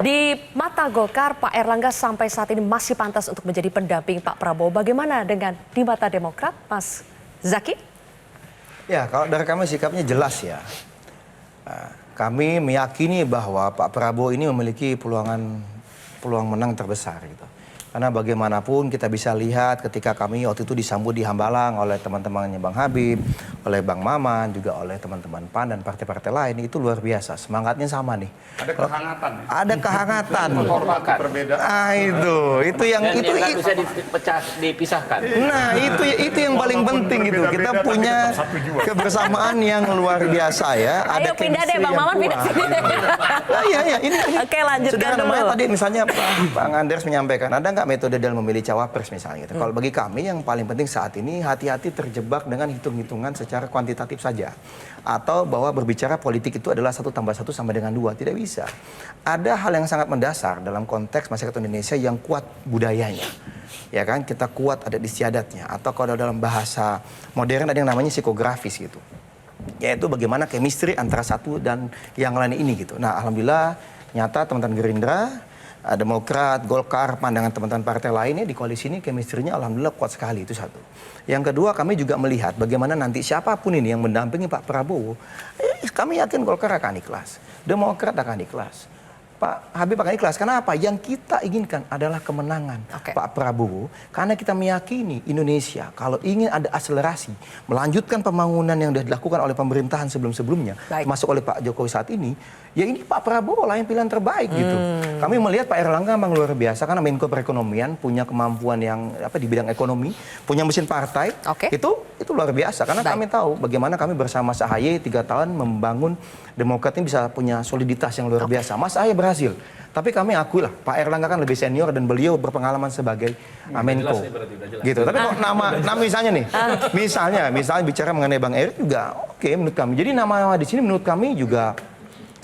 Di mata Golkar, Pak Erlangga sampai saat ini masih pantas untuk menjadi pendamping Pak Prabowo. Bagaimana dengan di mata Demokrat, Mas Zaky? Ya, kalau dari kami sikapnya jelas ya. Kami meyakini bahwa Pak Prabowo ini memiliki peluang menang terbesar gitu. Karena bagaimanapun kita bisa lihat ketika kami waktu itu disambut di Hambalang oleh teman-temannya Bang Habib, oleh Bang Maman, juga oleh teman-teman PAN dan partai-partai lain, itu luar biasa. Semangatnya sama nih. Ada kehangatan. Ada kehangatan. Menghormati perbedaan. Itu yang itu bisa dipisahkan. Nah, itu yang paling penting gitu. Kita punya kebersamaan yang luar biasa ya. Ayo pindah deh Bang Maman, pindah sini. Iya, ini. Oke, lanjutkan dulu. Tadi misalnya Bang Anders menyampaikan, ada nggak metode dalam memilih cawapres misalnya gitu. Kalau bagi kami yang paling penting saat ini hati-hati terjebak dengan hitung-hitungan secara kuantitatif saja. Atau bahwa berbicara politik itu adalah 1 tambah 1 sama dengan 2. Tidak bisa. Ada hal yang sangat mendasar dalam konteks masyarakat Indonesia yang kuat budayanya. Ya kan, kita kuat adat istiadatnya. Atau kalau dalam bahasa modern ada yang namanya psikografis gitu. Yaitu bagaimana chemistry antara satu dan yang lain ini gitu. Nah, alhamdulillah nyata teman-teman Gerindra, Demokrat, Golkar, pandangan teman-teman partai lainnya di koalisi ini chemistry-nya alhamdulillah kuat sekali, itu satu. Yang kedua, kami juga melihat bagaimana nanti siapapun ini yang mendampingi Pak Prabowo, kami yakin Golkar akan ikhlas, Demokrat akan ikhlas, Pak Habib akan ikhlas. Kenapa? Yang kita inginkan adalah kemenangan Pak Prabowo. Karena kita meyakini Indonesia kalau ingin ada akselerasi, melanjutkan pembangunan yang sudah dilakukan oleh pemerintahan sebelum-sebelumnya, masuk oleh Pak Jokowi saat ini, ya ini Pak Prabowo lah yang pilihan terbaik gitu. Kami melihat Pak Erlangga memang luar biasa karena Menko Perekonomian punya kemampuan yang di bidang ekonomi, punya mesin partai, itu luar biasa. Karena kami tahu bagaimana kami bersama Mas Ahaye 3 tahun membangun Demokrat ini bisa punya soliditas yang luar biasa. Mas Ahaye berhasil. Tapi kami akui lah, Pak Erlangga kan lebih senior dan beliau berpengalaman sebagai Menko. Gitu. Tapi kok nama misalnya nih, misalnya bicara mengenai Bang Erik juga oke menurut kami. Jadi nama di sini menurut kami juga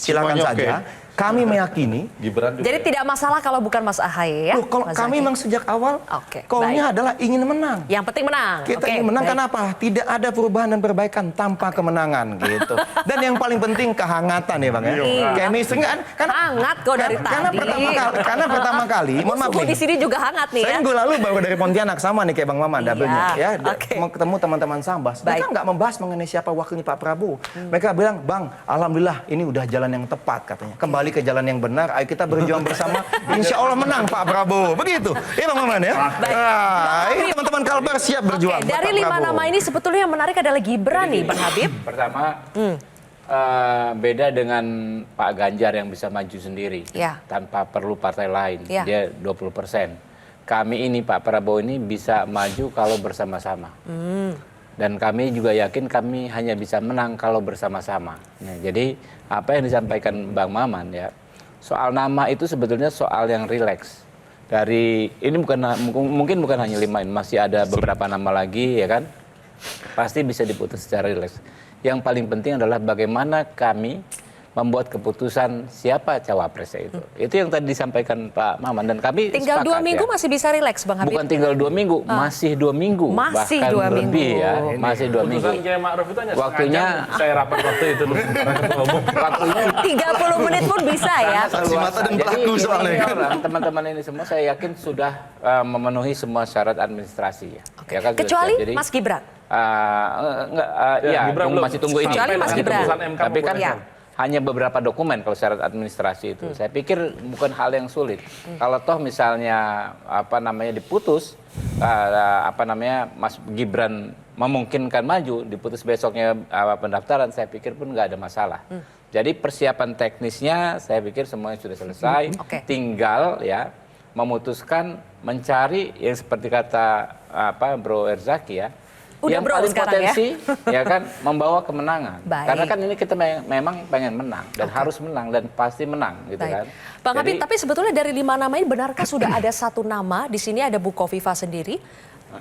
silakan saja. Kami meyakini. Jadi tidak masalah kalau bukan Mas Ahaye ya? Kalau kami memang sejak awal, call-nya adalah ingin menang. Yang penting menang. Kita ingin menang kenapa? Tidak ada perubahan dan perbaikan tanpa kemenangan gitu. Dan yang paling penting kehangatan ya Bang ya. Chemistry kan hangat kok dari tadi. Karena pertama kali, mohon maaf nih. Di sini juga hangat nih ya. Saya minggu lalu baru dari Pontianak sama nih kayak Bang Maman double-nya ya. Mau ketemu teman-teman Sambas. Mereka nggak membahas mengenai siapa wakilnya Pak Prabowo. Mereka bilang, "Bang, alhamdulillah ini udah jalan yang tepat," katanya. Kembali ke jalan yang benar, ayo kita berjuang bersama, insya Allah menang Pak Prabowo. Begitu, iya Bang Maman ya. Ini teman-teman Kalbar siap berjuang. Dari 5 nama ini sebetulnya yang menarik adalah Gibran nih, Bang Habib. Pertama, beda dengan Pak Ganjar yang bisa maju sendiri, tanpa perlu partai lain, dia 20%. Kami ini, Pak Prabowo ini bisa maju kalau bersama-sama. Dan kami juga yakin kami hanya bisa menang kalau bersama-sama. Nah, jadi apa yang disampaikan Bang Maman ya, soal nama itu sebetulnya soal yang rileks. Dari ini mungkin bukan hanya 5 ini, masih ada beberapa nama lagi ya kan. Pasti bisa diputus secara rileks. Yang paling penting adalah bagaimana kami membuat keputusan siapa cawapresnya itu. Itu yang tadi disampaikan Pak Maman dan kami tinggal 2 minggu masih bisa rileks Bang Habib. Bukan tinggal 2 minggu, masih 2 minggu. Masih bahkan 2 minggu. Lebih ya, masih 2 minggu. Waktunya saya rapat waktu itu waktunya 30 menit pun bisa ya. Jadi ini orang teman-teman ini semua saya yakin sudah memenuhi semua syarat administrasi ya. Ya kan, kecuali jadi, Mas Gibran. Ya, masih tunggu ini. Kecuali Mas Gibran. Tapi kan hanya beberapa dokumen kalau syarat administrasi itu. Saya pikir bukan hal yang sulit. Kalau toh misalnya diputus Mas Gibran memungkinkan maju, diputus besoknya pendaftaran, saya pikir pun nggak ada masalah. Jadi persiapan teknisnya saya pikir semuanya sudah selesai. Tinggal ya memutuskan mencari yang seperti kata Bro Erzaki ya. Udah yang bro paling potensi ya kan membawa kemenangan. Baik. Karena kan ini kita memang pengen menang dan harus menang dan pasti menang gitu kan. Bang Habib, tapi sebetulnya dari 5 nama ini benarkah sudah ada 1 nama di sini ada Bu Kofifa sendiri,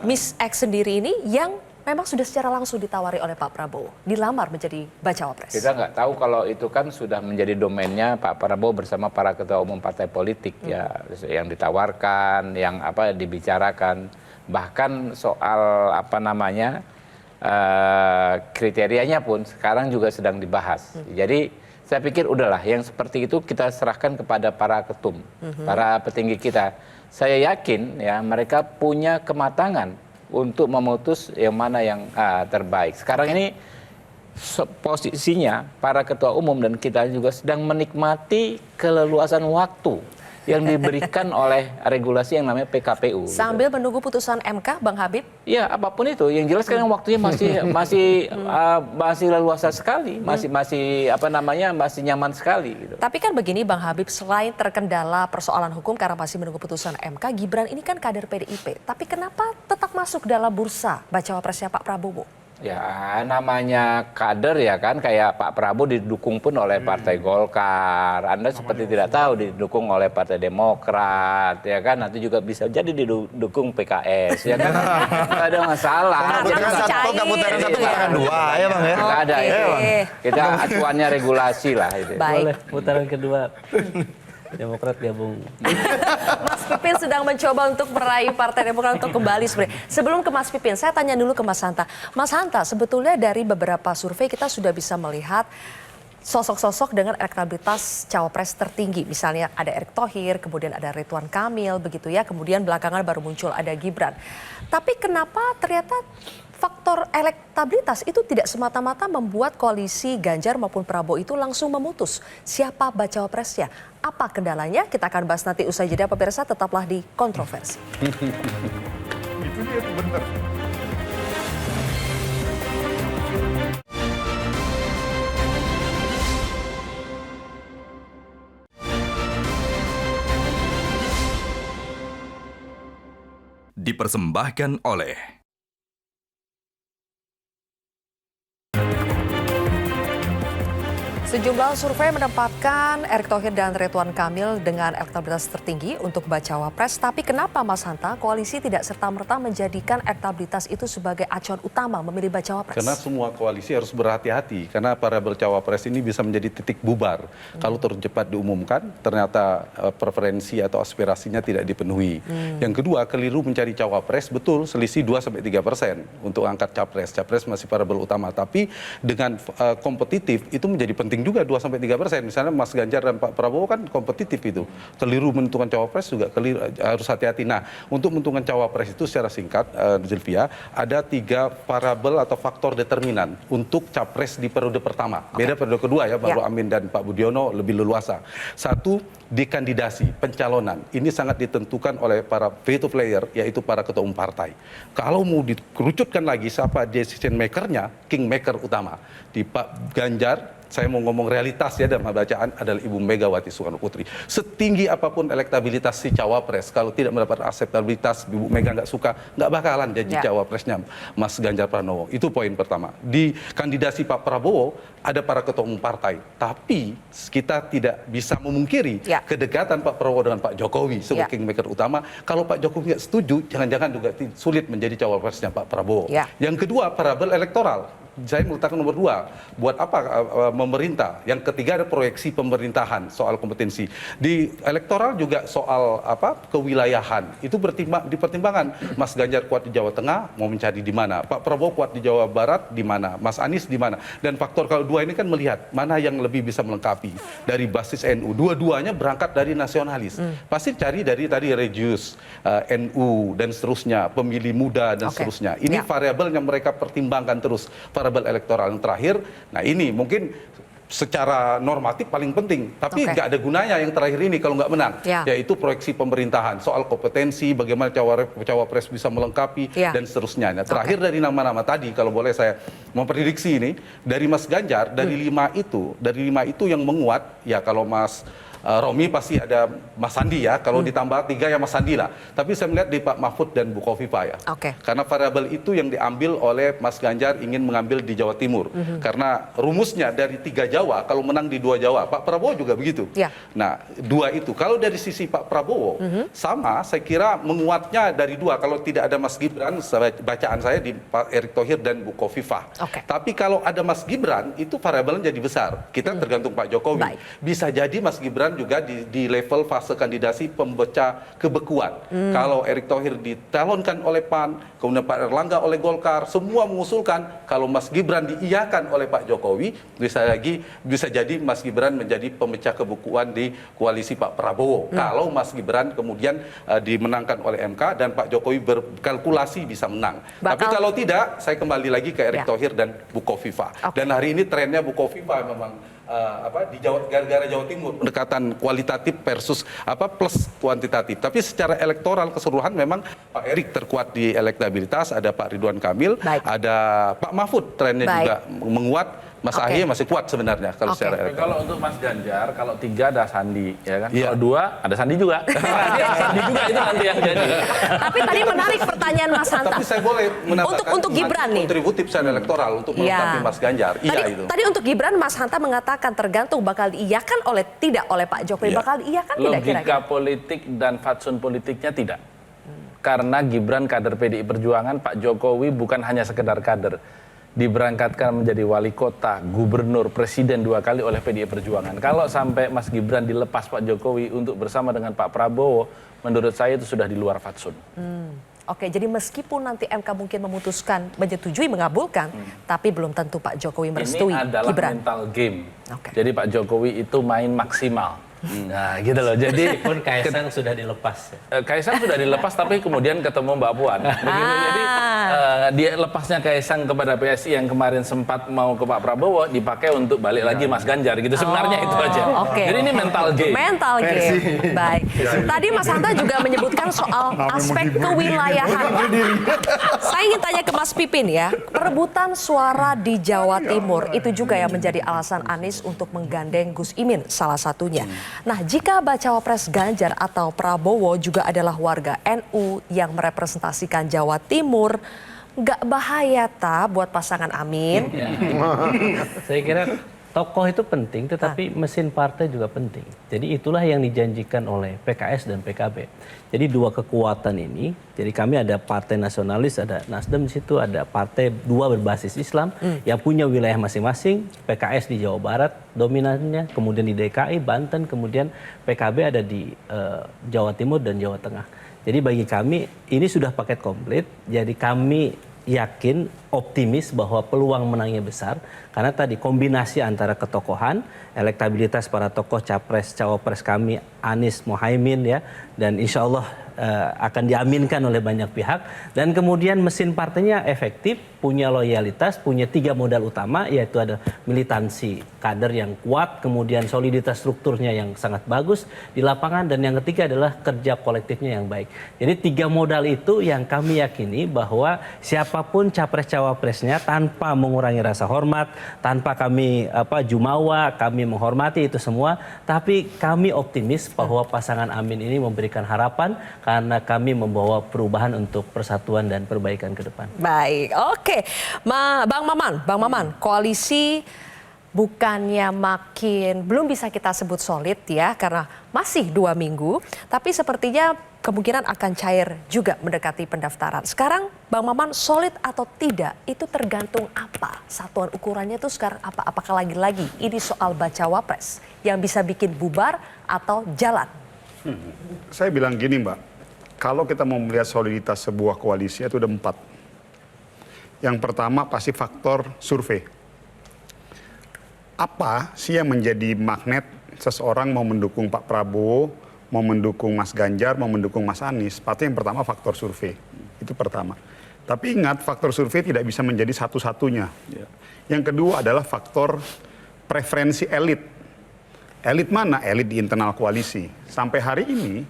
Miss X sendiri ini yang memang sudah secara langsung ditawari oleh Pak Prabowo dilamar menjadi bacawa pres. Kita nggak tahu kalau itu kan sudah menjadi domainnya Pak Prabowo bersama para ketua umum partai politik ya, yang ditawarkan, yang dibicarakan. Bahkan soal kriterianya pun sekarang juga sedang dibahas. Jadi saya pikir udahlah yang seperti itu kita serahkan kepada para ketum, para petinggi kita. Saya yakin ya mereka punya kematangan untuk memutus yang mana yang terbaik. Sekarang ini posisinya para ketua umum dan kita juga sedang menikmati keleluasan waktu yang diberikan oleh regulasi yang namanya PKPU. Sambil menunggu putusan MK, Bang Habib? Ya, apapun itu. Yang jelas kan waktunya masih leluasa sekali, masih nyaman sekali. Gitu. Tapi kan begini, Bang Habib, selain terkendala persoalan hukum karena masih menunggu putusan MK, Gibran ini kan kader PDIP. Tapi kenapa tetap masuk dalam bursa bacawa presnya Pak Prabowo? Ya, namanya kader ya kan, kayak Pak Prabowo didukung pun oleh Partai Golkar. Anda seperti tidak tahu didukung oleh Partai Demokrat, ya kan? Nanti juga bisa jadi didukung PKS, ya kan? Nggak ada masalah. Nggak putaran satu, putaran dua, ya Bang ya? Nggak ada itu. Kita acuannya regulasi lah itu. Boleh putaran kedua. Demokrat gabung. Mas Pipin sedang mencoba untuk meraih Partai Demokrat untuk kembali sebenarnya. Sebelum ke Mas Pipin, saya tanya dulu ke Mas Hanta. Mas Hanta, sebetulnya dari beberapa survei kita sudah bisa melihat sosok-sosok dengan elektabilitas cawapres tertinggi. Misalnya ada Erick Thohir, kemudian ada Ridwan Kamil, begitu ya. Kemudian belakangan baru muncul ada Gibran. Tapi kenapa ternyata faktor elektabilitas itu tidak semata-mata membuat koalisi Ganjar maupun Prabowo itu langsung memutus siapa bacawa presnya? Apa kendalanya? Kita akan bahas nanti usai jeda, pemirsa, tetaplah di Kontroversi. Itu dia tuh bener. Dipersembahkan oleh Sejumlah survei menempatkan Erick Thohir dan Ridwan Kamil dengan elektabilitas tertinggi untuk bacawa pres. Tapi kenapa Mas Hanta koalisi tidak serta-merta menjadikan elektabilitas itu sebagai acuan utama memilih bacawa pres? Karena semua koalisi harus berhati-hati karena para bacawa pres ini bisa menjadi titik bubar. Kalau terlalu cepat diumumkan ternyata preferensi atau aspirasinya tidak dipenuhi. Yang kedua, keliru mencari cawapres, betul selisih 2-3% untuk angkat capres. Capres masih variabel utama, tapi dengan kompetitif itu menjadi penting juga 2-3%. Misalnya Mas Ganjar dan Pak Prabowo kan kompetitif itu. Keliru menentukan cawapres juga keliru, harus hati-hati. Nah, untuk menentukan cawapres itu secara singkat, Zilvia, ada 3 variabel atau faktor determinan untuk capres di periode pertama. Beda periode kedua ya, baru Amin dan Pak Budiono lebih leluasa. Satu, di kandidasi, pencalonan. Ini sangat ditentukan oleh para veto player, yaitu para ketua umum partai. Kalau mau dikerucutkan lagi siapa decision maker-nya, kingmaker utama. Di Pak Ganjar, saya mau ngomong realitas ya dalam bacaan adalah Ibu Megawati Soekarno Putri. Setinggi apapun elektabilitas si cawapres, kalau tidak mendapat akseptabilitas, Ibu Mega nggak suka, nggak bakalan jadi cawapresnya Mas Ganjar Pranowo. Itu poin pertama. Di kandidasi Pak Prabowo, ada para ketua umum partai. Tapi kita tidak bisa memungkiri kedekatan Pak Prabowo dengan Pak Jokowi sebagai kingmaker utama. Kalau Pak Jokowi nggak setuju, jangan-jangan juga sulit menjadi cawapresnya Pak Prabowo. Yang kedua, variabel elektoral. Saya meletakkan nomor 2, buat apa memerintah? Yang ketiga ada proyeksi pemerintahan soal kompetensi. Di elektoral juga soal kewilayahan. Itu dipertimbangkan. Mas Ganjar kuat di Jawa Tengah, mau mencari di mana? Pak Prabowo kuat di Jawa Barat, di mana? Mas Anies di mana? Dan faktor kalau 2 ini kan melihat mana yang lebih bisa melengkapi dari basis NU. Dua-duanya berangkat dari nasionalis. Pasti cari dari tadi religius, NU dan seterusnya, pemilih muda dan seterusnya. Ini variabel yang mereka pertimbangkan terus. Variabel elektoral yang terakhir, nah ini mungkin secara normatif paling penting, tapi nggak ada gunanya yang terakhir ini kalau nggak menang, yaitu proyeksi pemerintahan, soal kompetensi, bagaimana cawapres bisa melengkapi dan seterusnya. Nah, terakhir dari nama-nama tadi, kalau boleh saya memprediksi ini, dari Mas Ganjar, dari 5 itu yang menguat, ya kalau Mas Romi pasti ada Mas Sandi ya, kalau ditambah 3 ya Mas Sandi lah. Tapi saya melihat di Pak Mahfud dan Bu Kofifa ya. Karena variabel itu yang diambil oleh Mas Ganjar ingin mengambil di Jawa Timur. Karena rumusnya dari 3 Jawa, kalau menang di 2 Jawa, Pak Prabowo juga begitu. Nah, 2 itu. Kalau dari sisi Pak Prabowo, sama saya kira menguatnya dari 2. Kalau tidak ada Mas Gibran, bacaan saya di Pak Erick Thohir dan Bu Kofifa. Tapi kalau ada Mas Gibran, itu variabelnya jadi besar. Kita tergantung Pak Jokowi. Bisa jadi Mas Gibran juga di level fase kandidasi pembecah kebekuan. Kalau Erick Thohir ditalonkan oleh PAN, kemudian Pak Erlangga oleh Golkar, semua mengusulkan. Kalau Mas Gibran diiyakan oleh Pak Jokowi, bisa jadi Mas Gibran menjadi pemecah kebekuan di koalisi Pak Prabowo. Kalau Mas Gibran kemudian dimenangkan oleh MK dan Pak Jokowi berkalkulasi bisa menang. Tapi kalau tidak, saya kembali lagi ke Erick Thohir dan Bu Kofifa. Dan hari ini trennya Bu Kofifa memang di gara-gara Jawa Timur pendekatan kualitatif versus plus kuantitatif. Tapi secara elektoral keseluruhan memang Pak Erick terkuat di elektabilitas, ada Pak Ridwan Kamil, ada Pak Mahfud trennya juga menguat. Mas Ahy masih kuat sebenarnya kalau secara elektoral. Kalau untuk Mas Ganjar, kalau 3 ada Sandi, ya kan? Iya. Kalau 2 ada Sandi juga. Sandi juga itu nanti yang jadi. Tapi tadi menarik pertanyaan Mas Hanta. Tapi saya boleh menambahkan Untuk Gibran nih. kontributif secara elektoral untuk melengkapi Mas Ganjar. Tadi untuk Gibran Mas Hanta mengatakan tergantung bakal diiyakan tidak oleh Pak Jokowi. Bakal diiyakan tidak Logika kira-kira? politik dan fatsun politiknya tidak. Karena Gibran kader PDI Perjuangan, Pak Jokowi bukan hanya sekedar kader. Diberangkatkan menjadi wali kota, gubernur, presiden 2 kali oleh PDI Perjuangan. Kalau sampai Mas Gibran dilepas Pak Jokowi untuk bersama dengan Pak Prabowo, menurut saya itu sudah di luar fatsun. Oke, jadi meskipun nanti MK mungkin memutuskan menyetujui, mengabulkan, tapi belum tentu Pak Jokowi merestui Ini adalah Gibran. mental game. Jadi Pak Jokowi itu main maksimal. Nah gitu loh, jadi pun Kaisang sudah dilepas. Kaisang sudah dilepas tapi kemudian ketemu Mbak Puan. Begitu, jadi dia lepasnya Kaisang kepada PSI yang kemarin sempat mau ke Pak Prabowo dipakai untuk balik lagi Mas Ganjar gitu. Sebenarnya itu aja. Jadi ini mental game. Mental game. Baik. Tadi Mas Hanta juga menyebutkan soal aspek kewilayahan. Saya ingin tanya ke Mas Pipin ya. Perebutan suara di Jawa Timur itu juga yang menjadi alasan Anies untuk menggandeng Gus Imin salah satunya. Nah, jika bacawa pres Ganjar atau Prabowo juga adalah warga NU yang merepresentasikan Jawa Timur, nggak bahaya buat pasangan Amin? Saya kira tokoh itu penting, tetapi mesin partai juga penting. Jadi itulah yang dijanjikan oleh PKS dan PKB. Jadi 2 kekuatan ini, jadi kami ada partai nasionalis, ada Nasdem di situ, ada partai 2 berbasis Islam yang punya wilayah masing-masing. PKS di Jawa Barat dominannya, kemudian di DKI, Banten, kemudian PKB ada di Jawa Timur dan Jawa Tengah. Jadi bagi kami ini sudah paket komplit. Jadi kami yakin, optimis bahwa peluang menangnya besar karena tadi kombinasi antara ketokohan, elektabilitas para tokoh capres cawapres kami Anies, Muhaimin ya, dan insya Allah akan diaminkan oleh banyak pihak, dan kemudian mesin partainya efektif, punya loyalitas, punya 3 modal utama, yaitu ada militansi kader yang kuat, kemudian soliditas strukturnya yang sangat bagus di lapangan, dan yang ketiga adalah kerja kolektifnya yang baik. Jadi 3 modal itu yang kami yakini bahwa siapapun capres cawapresnya tanpa mengurangi rasa hormat, tanpa kami jumawa, kami menghormati itu semua, tapi kami optimis bahwa pasangan Amin ini memberikan harapan karena kami membawa perubahan untuk persatuan dan perbaikan ke depan. Baik, oke. Bang Maman, koalisi bukannya belum bisa kita sebut solid ya karena masih 2 minggu, tapi sepertinya kemungkinan akan cair juga mendekati pendaftaran. Sekarang Bang Maman, solid atau tidak itu tergantung apa? Satuan ukurannya itu sekarang apa? Apakah lagi-lagi ini soal bacawa pres yang bisa bikin bubar atau jalan? Saya bilang gini Mbak, kalau kita mau melihat soliditas sebuah koalisi itu ada 4. Yang pertama pasti faktor survei. Apa sih yang menjadi magnet seseorang mau mendukung Pak Prabowo, mau mendukung Mas Ganjar, mau mendukung Mas Anies? Pasti yang pertama faktor survei. Itu pertama. Tapi ingat, faktor survei tidak bisa menjadi satu-satunya. Yang kedua adalah faktor preferensi elit. Elit mana? Elit di internal koalisi. Sampai hari ini,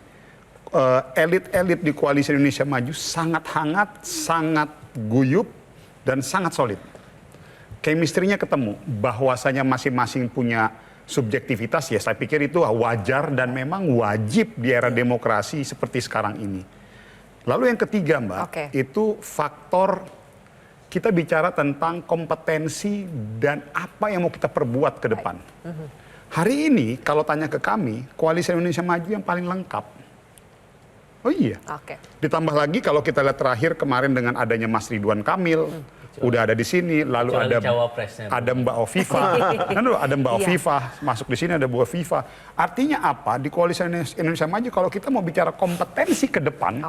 elit-elit di Koalisi Indonesia Maju sangat hangat, sangat guyup, dan sangat solid. Chemistry-nya ketemu. Bahwasanya masing-masing punya subjektivitas, ya saya pikir itu wajar dan memang wajib di era demokrasi seperti sekarang ini. Lalu yang ketiga Mbak, itu faktor kita bicara tentang kompetensi dan apa yang mau kita perbuat ke depan. Hari ini kalau tanya ke kami, Koalisi Indonesia Maju yang paling lengkap. Oh iya. Ditambah lagi kalau kita lihat terakhir kemarin dengan adanya Mas Ridwan Kamil, udah ada di sini, lalu ada Mbak Ofifa, ada Mbak Ofifa masuk di sini, ada Bu Ofifa. Artinya apa? Di Koalisi Indonesia Maju kalau kita mau bicara kompetensi ke depan,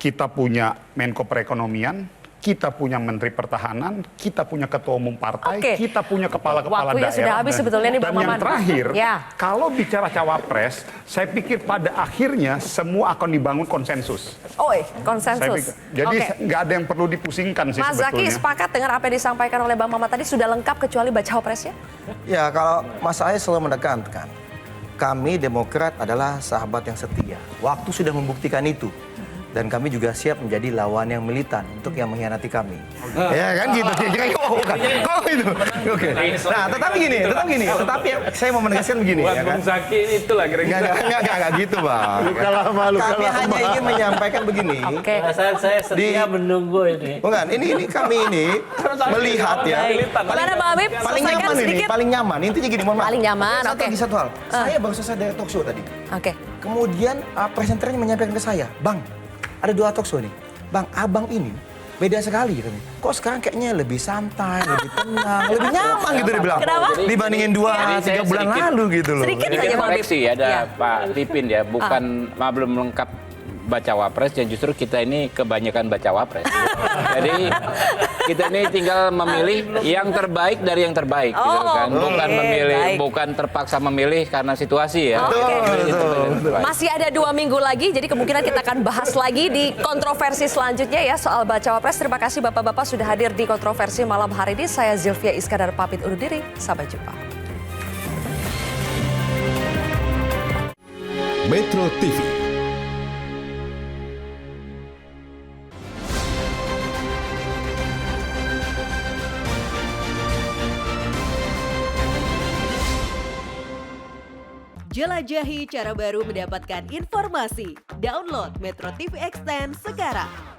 kita punya Menko Perekonomian, kita punya Menteri Pertahanan, kita punya Ketua Umum Partai, kita punya Kepala-Kepala Daerah. Sudah habis sebetulnya nih Bang Maman. Dan yang terakhir, kalau bicara cawapres, saya pikir pada akhirnya semua akan dibangun konsensus. Konsensus. Jadi nggak ada yang perlu dipusingkan sih Mas sebetulnya. Zaki sepakat dengan apa yang disampaikan oleh Bang Maman tadi, sudah lengkap kecuali baca cawapresnya? Ya, kalau Mas Ahy selalu menekankan, kami Demokrat adalah sahabat yang setia. Waktu sudah membuktikan itu. Dan kami juga siap menjadi lawan yang militan untuk yang mengkhianati kami. Ya kan gitu. Kira-kira bukan. Kok itu? Oke. Nah, tetapi saya mau menegaskan begini ya kan. Bung Zaki itulah kira-kira. Enggak gitu, Bang. Kami hanya ingin menyampaikan begini. Oke. Saya setia menunggu ini. Bukan, ini kami melihat ya. Gimana Bang Habib? Paling Selesaikan nyaman sedikit. Paling nyaman. Intinya gini, mohon maaf. Paling nyaman, oke. Satu hal. Saya baru selesai dari talk show tadi. Oke. Kemudian presenternya menyampaikan ke saya, Bang, ada 2 talk show nih. Bang, abang ini beda sekali gitu nih. Kok sekarang kayaknya lebih santai, lebih tenang, lebih nyaman gitu dia bilang. Kenapa? Dibandingin 2-3 bulan lalu gitu loh. Sedikit Sedikit aja Bang Habib. koreksi ada Ya. Pak Tipin ya, bukan belum lengkap baca wapres dan justru kita ini kebanyakan baca wapres. Jadi kita ini tinggal memilih yang terbaik dari yang terbaik gitu kan. Bukan memilih, bukan terpaksa memilih karena situasi ya. Masih ada 2 minggu lagi, jadi kemungkinan kita akan bahas lagi di kontroversi selanjutnya ya soal baca wapres. Terima kasih Bapak-Bapak sudah hadir di kontroversi malam hari ini. Saya Zilvia Iskandar pamit undur diri. Sampai jumpa. Metro TV. Jelajahi cara baru mendapatkan informasi. Download Metro TV Extend sekarang.